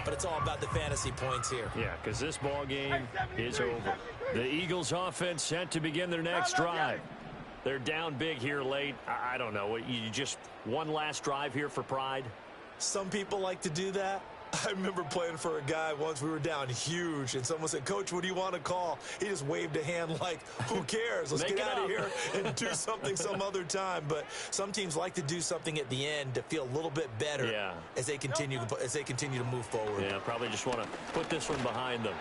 but it's all about the fantasy points here. Yeah, because this ball game is over. The Eagles offense set to begin their next drive. They're down big here late. I don't know. You just one last drive here for pride? Some people like to do that. I remember playing for a guy once. We were down huge, and someone said, "Coach, what do you want to call?" He just waved a hand like, who cares? Let's get out of here and do something some other time. But some teams like to do something at the end to feel a little bit better as they continue to move forward. Yeah, probably just want to put this one behind them.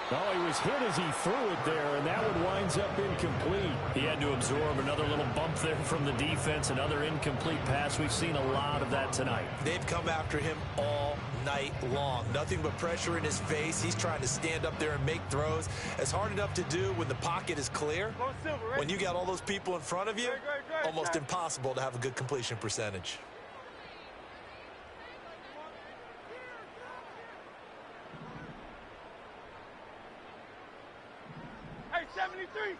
Oh, he was hit as he threw it there, and that one winds up incomplete. He had to absorb another little bump there from the defense, another incomplete pass. We've seen a lot of that tonight. They've come after him all night long. Nothing but pressure in his face. He's trying to stand up there and make throws. It's hard enough to do when the pocket is clear. When you got all those people in front of you, almost impossible to have a good completion percentage. Hey, 73.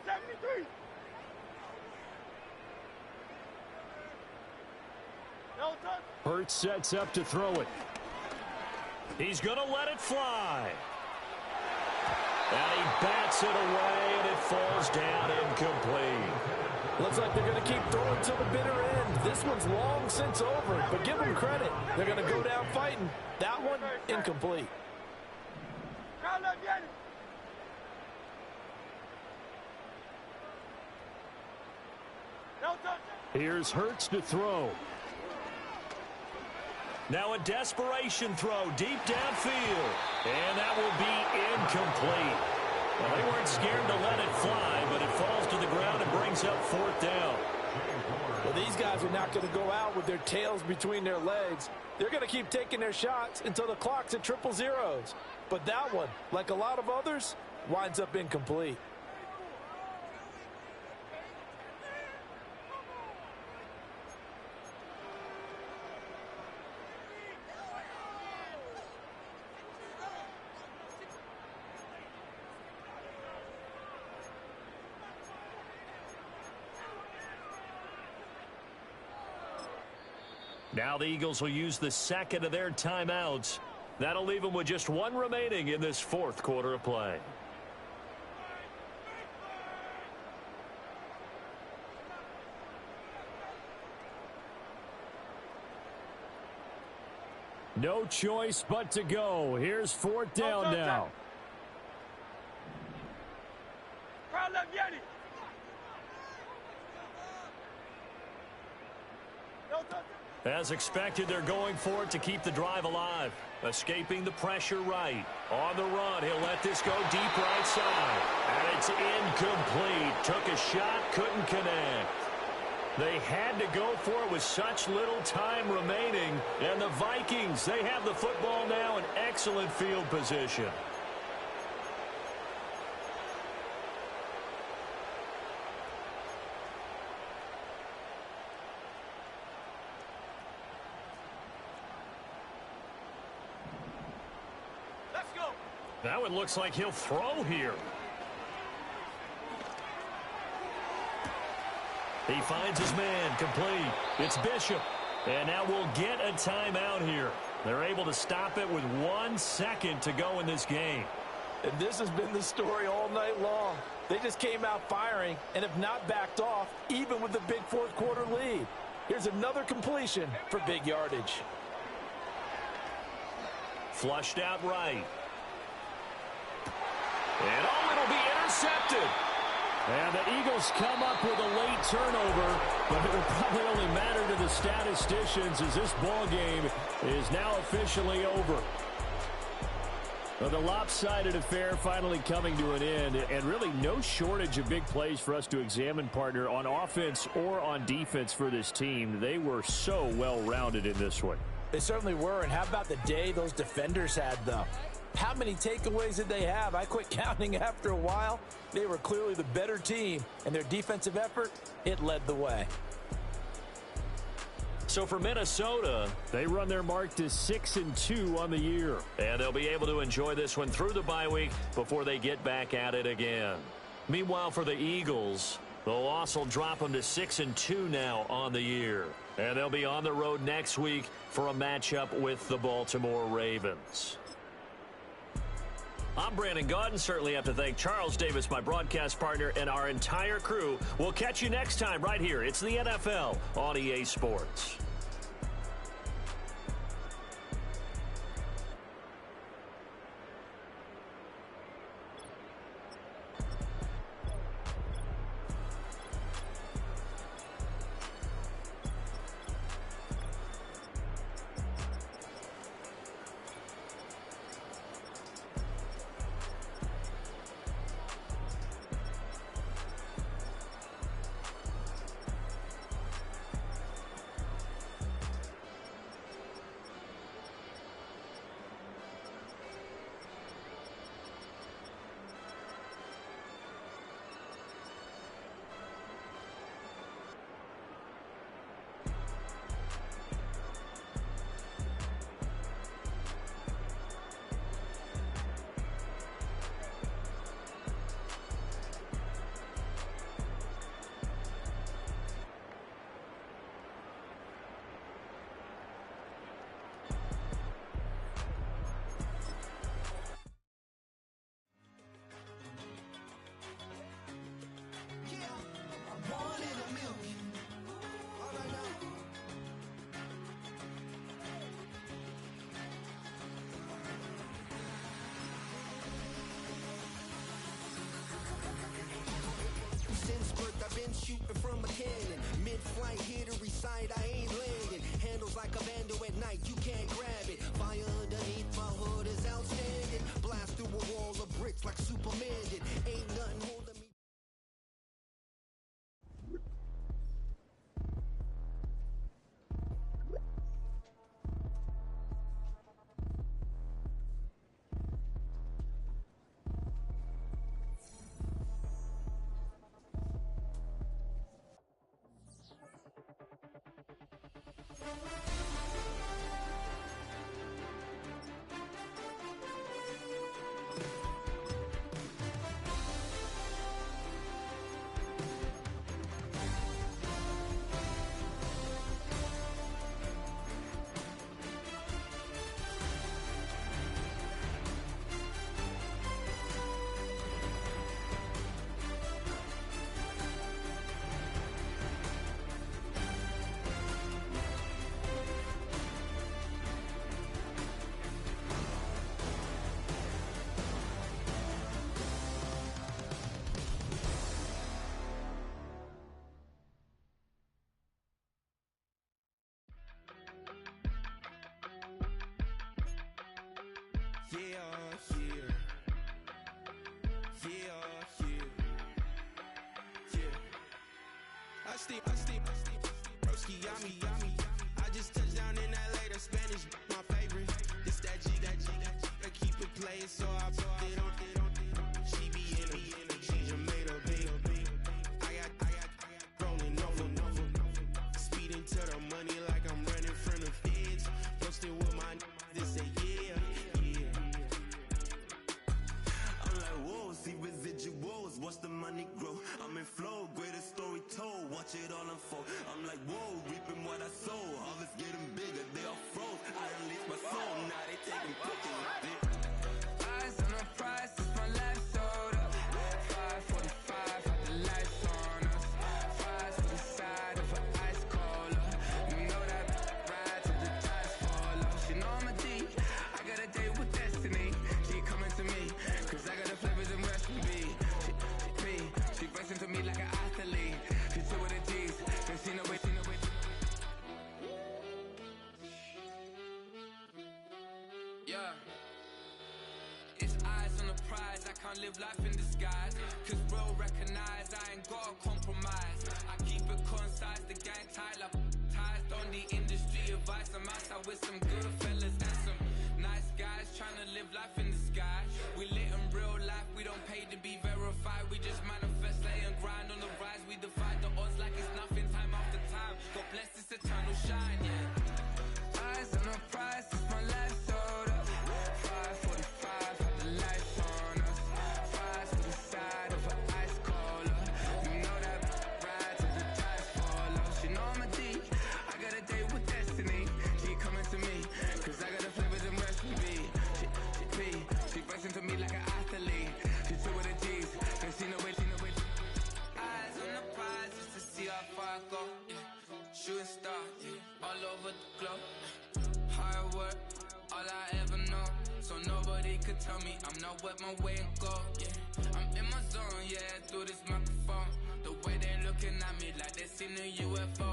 Hurts sets up to throw it. He's going to let it fly. And he bats it away, and it falls down incomplete. Looks like they're going to keep throwing to the bitter end. This one's long since over, but give them credit. They're going to go down fighting. That one, incomplete. Here's Hurts to throw. Now a desperation throw deep downfield. And that will be incomplete. Well, they weren't scared to let it fly, but it falls to the ground and brings up 4th down. Well, these guys are not going to go out with their tails between their legs. They're going to keep taking their shots until the clock's at 000. But that one, like a lot of others, winds up incomplete. Now the Eagles will use the second of their timeouts. That'll leave them with just one remaining in this 4th quarter of play. No choice but to go. Here's fourth down now. Crowd left, Yeti. As expected, they're going for it to keep the drive alive. Escaping the pressure right. On the run, he'll let this go deep right side. And it's incomplete. Took a shot, couldn't connect. They had to go for it with such little time remaining. And the Vikings, they have the football now in excellent field position. Now it looks like he'll throw here. He finds his man, complete. It's Bishop. And now we'll get a timeout here. They're able to stop it with 1 second to go in this game. And this has been the story all night long. They just came out firing and have not backed off, even with the big fourth quarter lead. Here's another completion for big yardage. Flushed out right. And it'll be intercepted. And the Eagles come up with a late turnover, but it will probably only matter to the statisticians as this ball game is now officially over. Well, the lopsided affair finally coming to an end, and really no shortage of big plays for us to examine, partner, on offense or on defense for this team. They were so well-rounded in this one. They certainly were, and how about the day those defenders had, though? How many takeaways did they have? I quit counting after a while. They were clearly the better team, and their defensive effort, it led the way. So for Minnesota, they run their mark to 6-2 on the year. And they'll be able to enjoy this one through the bye week before they get back at it again. Meanwhile, for the Eagles, the loss will drop them to 6-2 now on the year. And they'll be on the road next week for a matchup with the Baltimore Ravens. I'm Brandon Gaudin. Certainly have to thank Charles Davis, my broadcast partner, and our entire crew. We'll catch you next time right here. It's the NFL on EA Sports. I've been shooting from a cannon. Mid-flight, here to recite, I ain't landing. Handles like a vandal at night, you can't grab it. Fire underneath my hood is outstanding. Blast through a wall of bricks like Superman did. Ain't nothing holding me. Broski, yummy. I just touched down in LA, the Spanish, my favorite. This that G. I keep it playing, so I put it on. She be in the she just made a big. I got rolling over. Speeding to the money like I'm running from the feds. Posted with my this say yeah. I'm like, whoa, see residuals, watch the money grow. I'm in flow, greatest story told, watch it all unfold. I'm like, whoa, reaping what I sow. Harvest getting bigger, they all froze. I unleashed my soul, now they taking pictures of it. Eyes on the prize, it's my life sold up. 5:45, had the lights on us. Fries to the side of an ice cola. You know that ride till the tires fall off. She know I'm a D, I got a date with destiny. She coming to me, cause I got the flavors and recipe. She racing to me like an athlete. She two with the G's, and she know it. Yeah. It's eyes on the prize, I can't live life in disguise. Cause real recognize I ain't gotta compromise. I keep it concise, the gang tight like ties. On the industry advice, I'm outside with some good fellas and some nice guys trying to live life in the sky. We lit in real life, we don't pay to be verified. We just manifest, lay and grind on the rise. We defy the odds like it's nothing, time after time. God bless this eternal shine, yeah. Eyes on the prize, it's my life sold up. 5:45, had the lights on us. Fries to the side of an ice cola. You know that ride till the tires fall off. She know I'm a D, I got a date with destiny. She coming to me, cause I got the flavors and recipe. She racing to me like an athlete. She two with the G's, and she know it. Eyes on the prize just to see how far I go. Yeah. Shooting star, yeah. All over the globe. Hard work, all I ever know. So nobody could tell me I'm not wet my way and go. Yeah, I'm in my zone, yeah, through this microphone. The way they looking at me like they seen a UFO.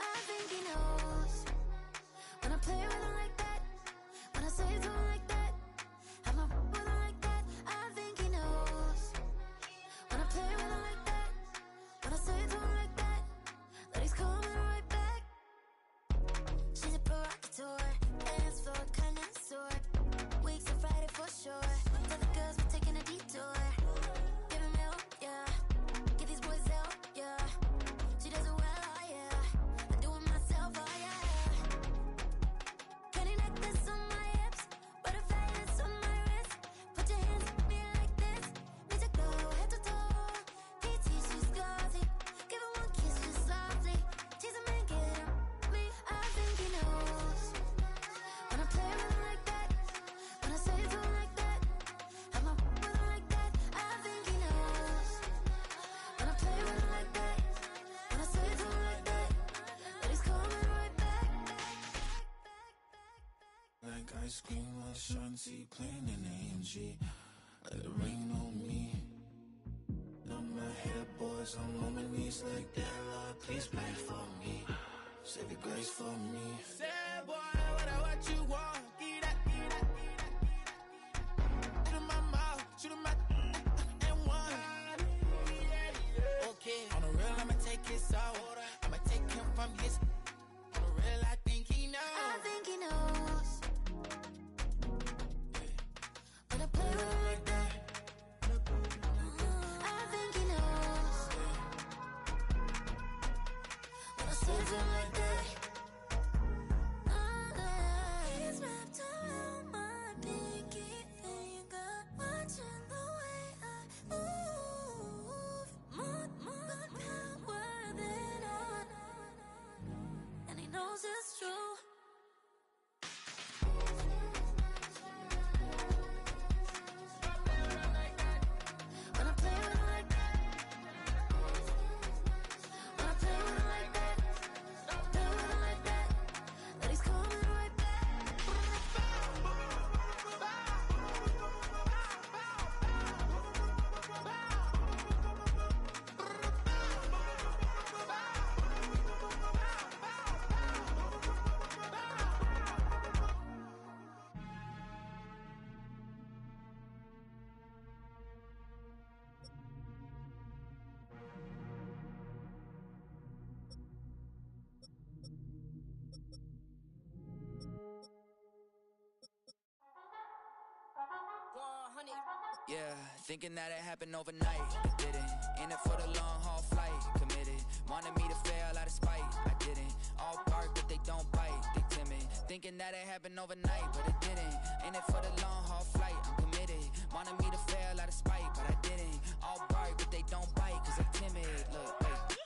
I think he knows when I play with him like that, when I say to him like that, have my with him like that. I think he knows when I play with him like that, when I say to him like that, that he's coming right back. She's a provocateur, dance floor connoisseur, weeks on Friday for sure. Tell the girls we're taking a detour, give him help, yeah, get these boys help, yeah. She does it well, oh yeah. Oh yeah, candy necklace on my hips, butterflies on my wrist. Put your hands on me like this, need to go head to toe. PT, she's glossy, give her one kiss just softly. Tease him and get him me. I think he knows when I play with him like that, when I say to him like that, have my with him like that. I think he knows when I play with him like that, when I say to him like that, that he's coming. Like ice cream, my shanty playing in AMG. Let it rain on me. On my head, boys, I'm on my knees like that. Lord, please pray for me. Save your grace for me. Say, boy, what you want? Get that. Shoot in my mouth, shoot in my and one. Okay, on the real, I'ma take his out. I'ma take him from his. On the real, I think he knows. I think he knows when I play with him like that. I think he knows when I say to him like that. He's Yeah, thinking that it happened overnight. It didn't. In it for the long haul flight. Committed. Wanted me to fail out of spite. I didn't. All bark, but they don't bite. They timid. Thinking that it happened overnight, but it didn't. In it for the long haul flight. I'm committed. Wanted me to fail out of spite, but I didn't. All bark, but they don't bite, cause I'm timid. Look, wait.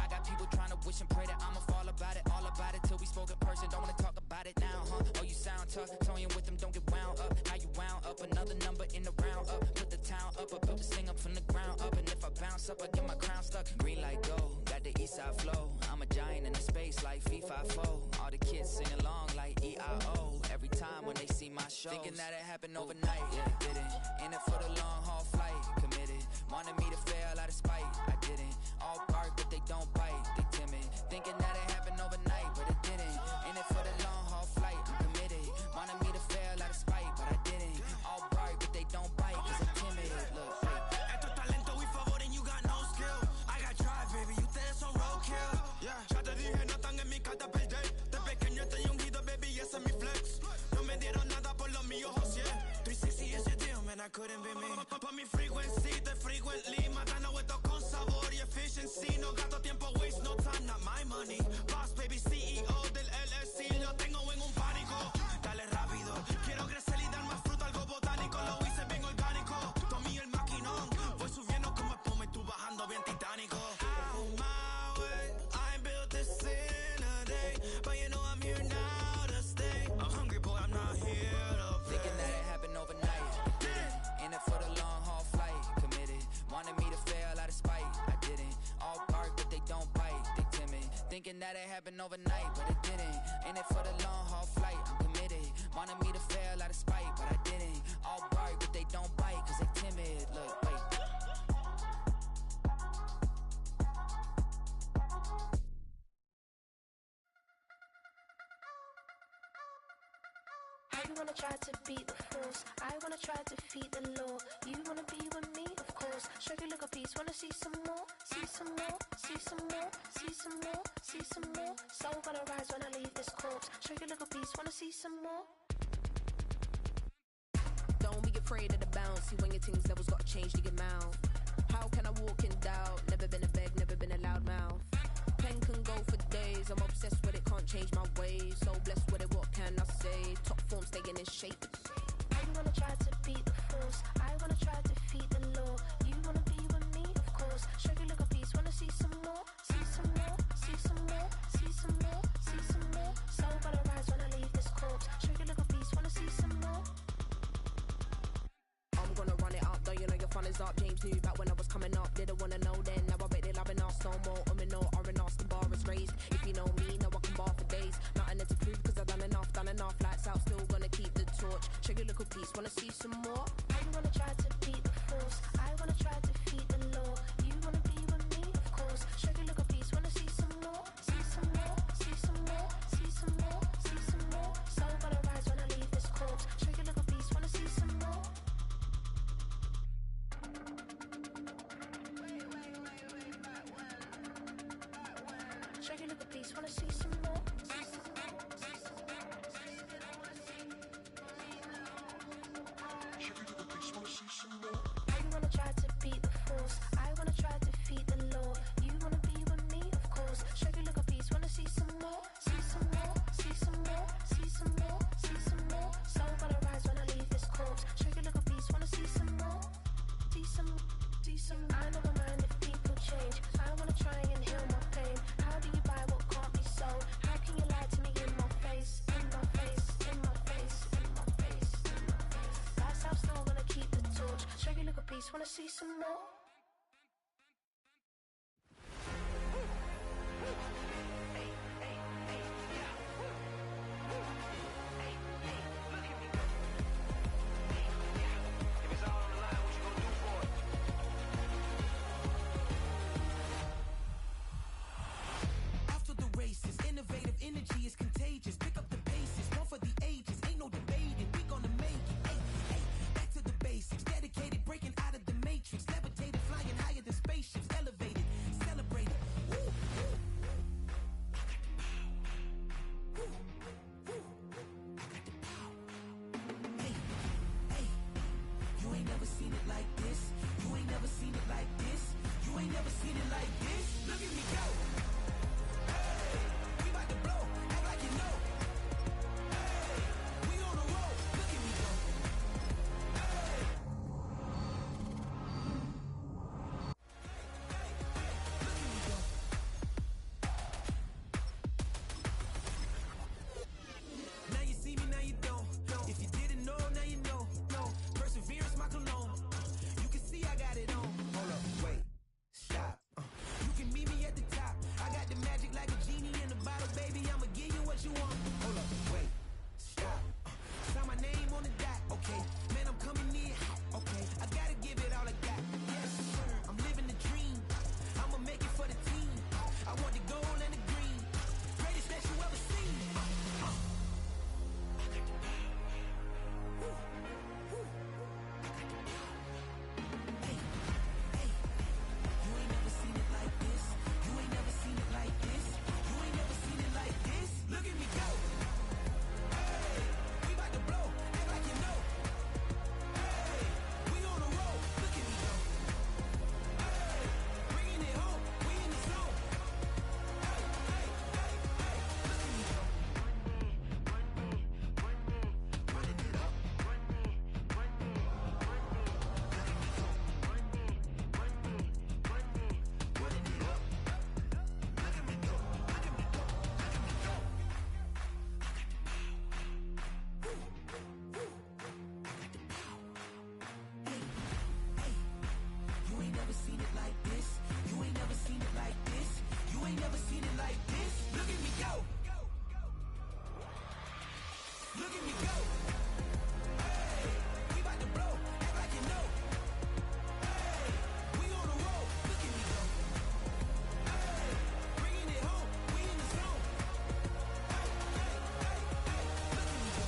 I got people trying to wish and pray that I'ma fall about it. All about it till we spoke in person. Don't wanna talk about it now, huh? Oh, you sound tough. Toying with them, don't get wound up. How you wound up? Another number in the round up. Put the town up. I built the thing up from the ground up. And if I bounce up, I get my crown stuck. Green light go. Got the east side flow. I'm a giant in the space like FIFA 4. All the kids sing along like EIO. Every time when they see my show. Thinking that it happened overnight. Yeah, it didn't. In it for the long haul flight. Committed. Wanted me to fail out of spite. I didn't. All bark, but they don't bite. They timid. Thinking that it happened overnight, but it didn't. In it for the long haul flight. I'm committed. Wanted me to fail out of spite, but I didn't. All bark, but they don't bite, cause I'm timid. Look, Esto es talento y favor and you got no skill. I got drive, baby, ustedes son roadkill. Yeah, ya te dije, no están en mi carta perder. De pequeño estoy ungido, baby, ese es mi flex. No me dieron nada por lo mío, José. 360 is your deal, man, I couldn't be me. Pa' mi frequency, te frequently. Matando esto con sabor y efficiency. No gasto tiempo, waste no time, not my money. Boss, baby, CEO del LLC. Lo tengo en un pánico. Dale rápido, quiero crecer y dar más fruto, algo botánico. Lo hice bien orgánico. Tomé el maquinón. Voy subiendo como espuma y tú bajando bien titánico. Out my way, I ain't built this in a day. But you know I'm here now to stay. I'm hungry, boy, I'm not here to play. thinking that it happened overnight. In it for the long haul flight. Committed. Wanted me to fail out of spite. I didn't. All bark, but they don't bite. They timid. Thinking that it happened overnight, but it didn't. In it for the long haul flight. I'm committed. Wanted me to fail out of spite, but I didn't. All bark, but they don't bite, cause they timid. Look, wait. You wanna try to beat the force, I wanna try to defeat the law. You wanna be with me, of course. Show you look a piece, wanna see some more, see some more, see some more, see some more, see some more. Soul gonna rise when I leave this corpse. Show you look a piece, wanna see some more. Don't be afraid of the bounce. See when your things levels got changed to your mouth. How can I walk in doubt? Never been a beg, never been a loud mouth. Pen can go for days. I'm obsessed with it, can't change my ways. So blessed with it, what can I say? Top form staying in shape. You wanna try to beat the force, I wanna try to defeat the law. You wanna be with me, of course. Show you look a piece, wanna see some more, see some more, see some more, see some more, see some more. Soul gonna rise when I leave this corpse. Show you look a piece, wanna see some more. I'm gonna run it up, though you know your fun is up. James knew back when I was coming up. Didn't wanna know then, now I bet they loving us no more. No R&R, the bar is raised. If you know me, now I can bar for days. Nothing to prove cause I've done enough. Lights out, still gonna keep the torch. Show you look a piece, wanna see some more? You wanna try to beat the force, I wanna try to defeat the law. You wanna be with me, of course. Show you look a piece, wanna see some more, see some more, see some more, see some more, see some more. Soul gonna rise when I leave this corpse. Show you look a piece, wanna see some more. Show you look a piece, wanna see some more. You wanna try to beat the force, I wanna try to defeat the law. You wanna be with me, of course. Show you look a piece, wanna see some more, see some more, see some more, see some more, see some more. Soul gonna rise when I leave this corpse. Show you look a piece, wanna see some more, see some, see some. I never mind if people change. I wanna try and heal my pain. How do you buy what can't be sold? How can you lie to me in my face, in my face, in my face, in my face, in my face? That's how still gonna keep the torch. Show you look a piece, wanna see some more? After the races, innovative energy is contagious. Pick up the paces, one for the ages. Ain't no debating, we gonna make it. Ay, ay, back to the basics, dedicated, breaking out of the matrix, levitated. never seen it like this. You ain't never seen it like this. Look at me go. Hey, we about to blow. Act like you know. Hey, we on the road. Look at me go. Hey. Look at me go. Now you see me, now you don't. If you didn't know, now you know. No, perseverance, my cologne. You can see I got it on. Hold up, wait, stop. You can meet me at the top. I got the magic like a genie in a bottle, baby. I'ma give you what you want. Hold up, wait, stop. Sign my name on the dot, okay. Man, I'm coming in hot, okay. I gotta give it all I got. Yes, sir. I'm living the dream. I'ma make it for the team. I want the gold and the green. Greatest that you ever seen. You ain't never seen it like this. You ain't never seen it like this. You ain't never seen it like this. Look at me go. Hey, we about to blow. Act like you know. Hey, we on the road. Look at me go. Hey, bringing it home. We in the zone. Hey, hey, hey, hey. Look at me go. Running it up. Running it up. Look at me go. Look at me go. Look at me go. I got the power. Woo, woo. I got the power. Hey, hey. You ain't never seen it like this. You ain't never seen it like this. You ain't never seen it like this. Look at me go. Look at me go. Hey, we about to blow. Act like you know. Hey, we on the road. Look at me go. Hey, bringing it home. We in the zone. Hey, hey, hey, hey. Look at me go.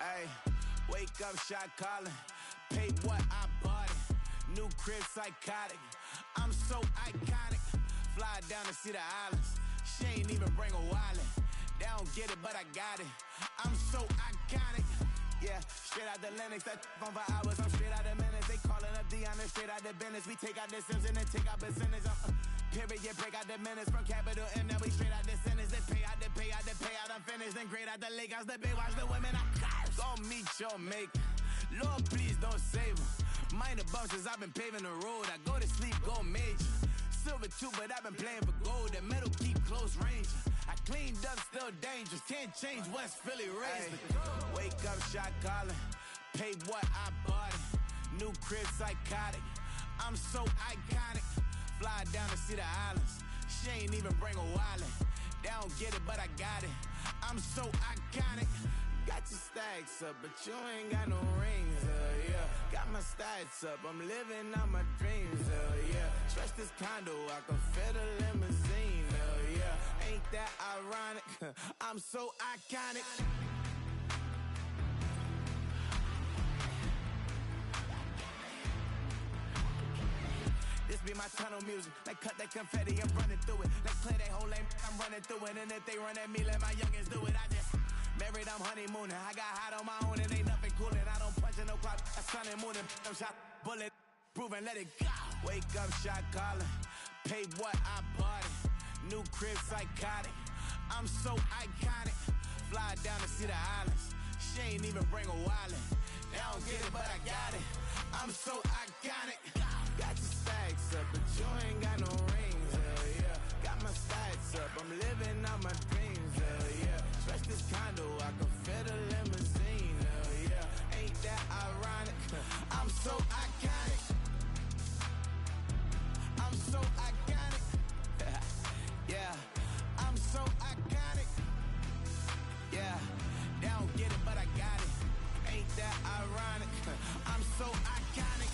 Hey, wake up, shot calling. Pay what I bought it. New crib, psychotic. I'm so iconic. Fly down to see the islands. She ain't even bring a wallet. They don't get it, but I got it. I'm so iconic. Yeah, straight out the Lennox. That on for hours. I'm straight out the minutes. They calling up Deanna, straight out the business. We take out the Sims and then take out percentage. Period, break out the minutes from capital M. Now we straight out the sentence. They pay out the payout. I'm finished. Then grade out the Lakers. The bay watch the women. I got it. Go meet your maker. Lord, please don't save them. Minor bumps as I've been paving the road. I go to sleep, go major. Silver too, but I've been playing for gold. The metal keep close range. I cleaned up, still dangerous. Can't change West Philly raised. Wake up, shot calling. Pay what I bought it. New crib, psychotic. I'm so iconic. Fly down to see the islands. She ain't even bring a wallet. They don't get it, but I got it. I'm so iconic. Got your stacks up, but you ain't got no rings, yeah. Got my stats up, I'm living out my dreams, yeah. Stretch this condo, I can fit a limousine, yeah. Ain't that ironic? I'm so iconic. This be my tunnel music. Like cut that confetti, I'm running through it. Like play that whole lane, I'm running through it. And if they run at me, let my youngins do it. I just married, I'm honeymooning. I got hot on my own and ain't nothing coolin'. I don't punch in no clock, I sun and moon. I'm shot, bullet, proven, let it go. Wake up, shot calling. Pay what I bought it. New crib, psychotic. I'm so iconic. Fly down to see the islands. She ain't even bring a wallet. They don't get it, but I got it. I'm so iconic. Got your stacks up, but you ain't got no rings, yeah. Got my stats up, I'm living out my dreams, yeah. Stretch this condo, I can fit a limousine, yeah. Ain't that ironic? I'm so iconic. I'm so iconic. Yeah, I'm so iconic. Yeah, they don't get it, but I got it. Ain't that ironic? I'm so iconic.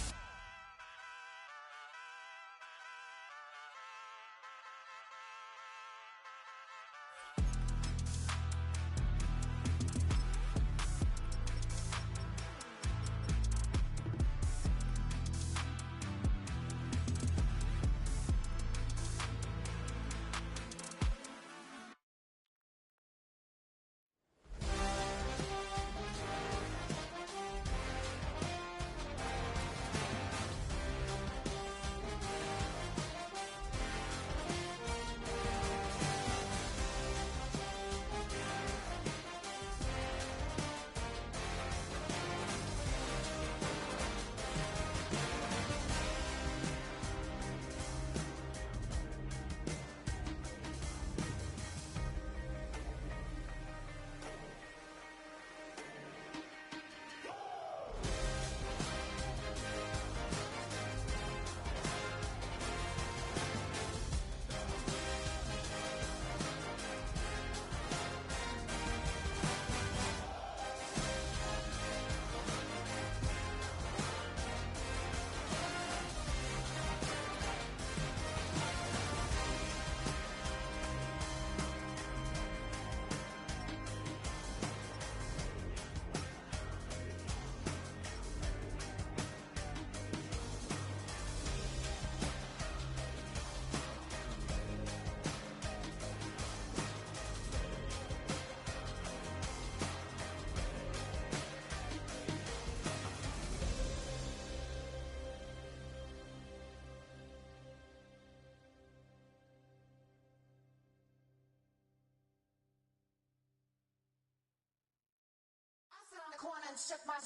corner and shook my.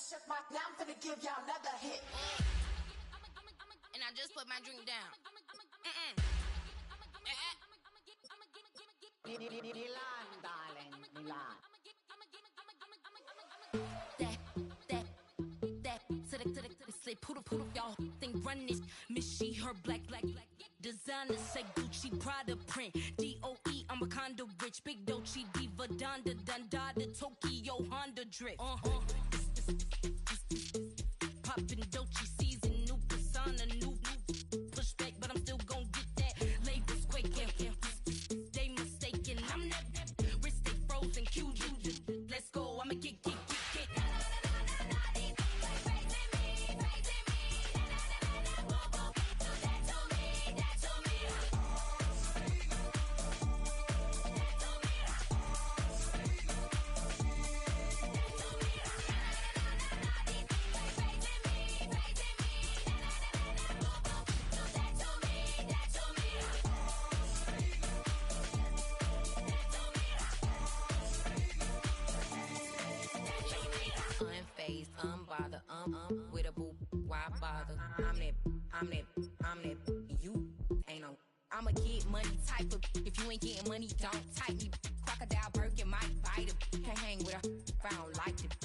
Now I'm finna give y'all another hit. And I just put my drink down. Milan, darling, Milan. To the say poodle, y'all think run this. Miss she, her black. Designer say Gucci, Prada print. DOE, I'm a condo rich. Big Dolce, Diva, Donda, the Tokyo, Honda drift. Poppin' Dolce season, new persona, new pushback, but I'm still gon' get that. Labels quaking, they mistaken. I'm that wrist stay frozen, QG. Let's go, I'ma get. Unbothered, with a boo, why bother? I'm that, you ain't no. I'm a get money type of. If you ain't getting money, don't type me. Crocodile Birkin might bite it. Can't hang with her if I don't like it.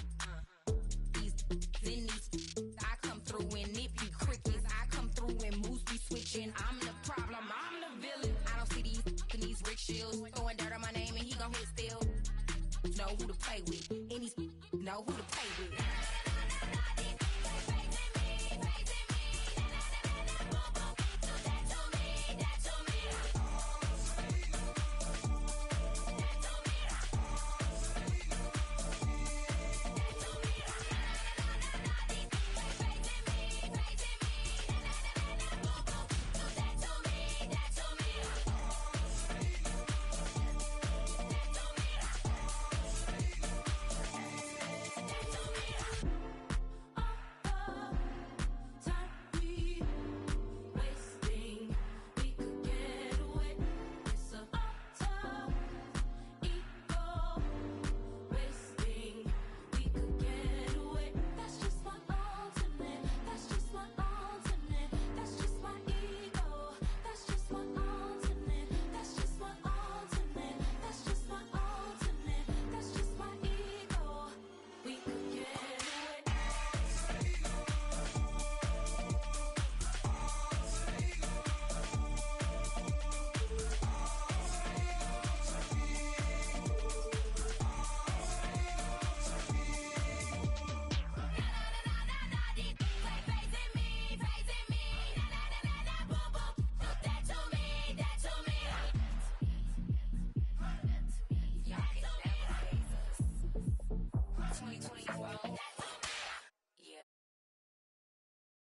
These, I come through in nippy crickets. I come through in moose be switching. I'm the problem, I'm the villain. I don't see these Rick Shields throwing dirt on my name and he gon' hit still. Know who to play with, and he's know who to play with. Y'all can never face us. 2020 is wrong.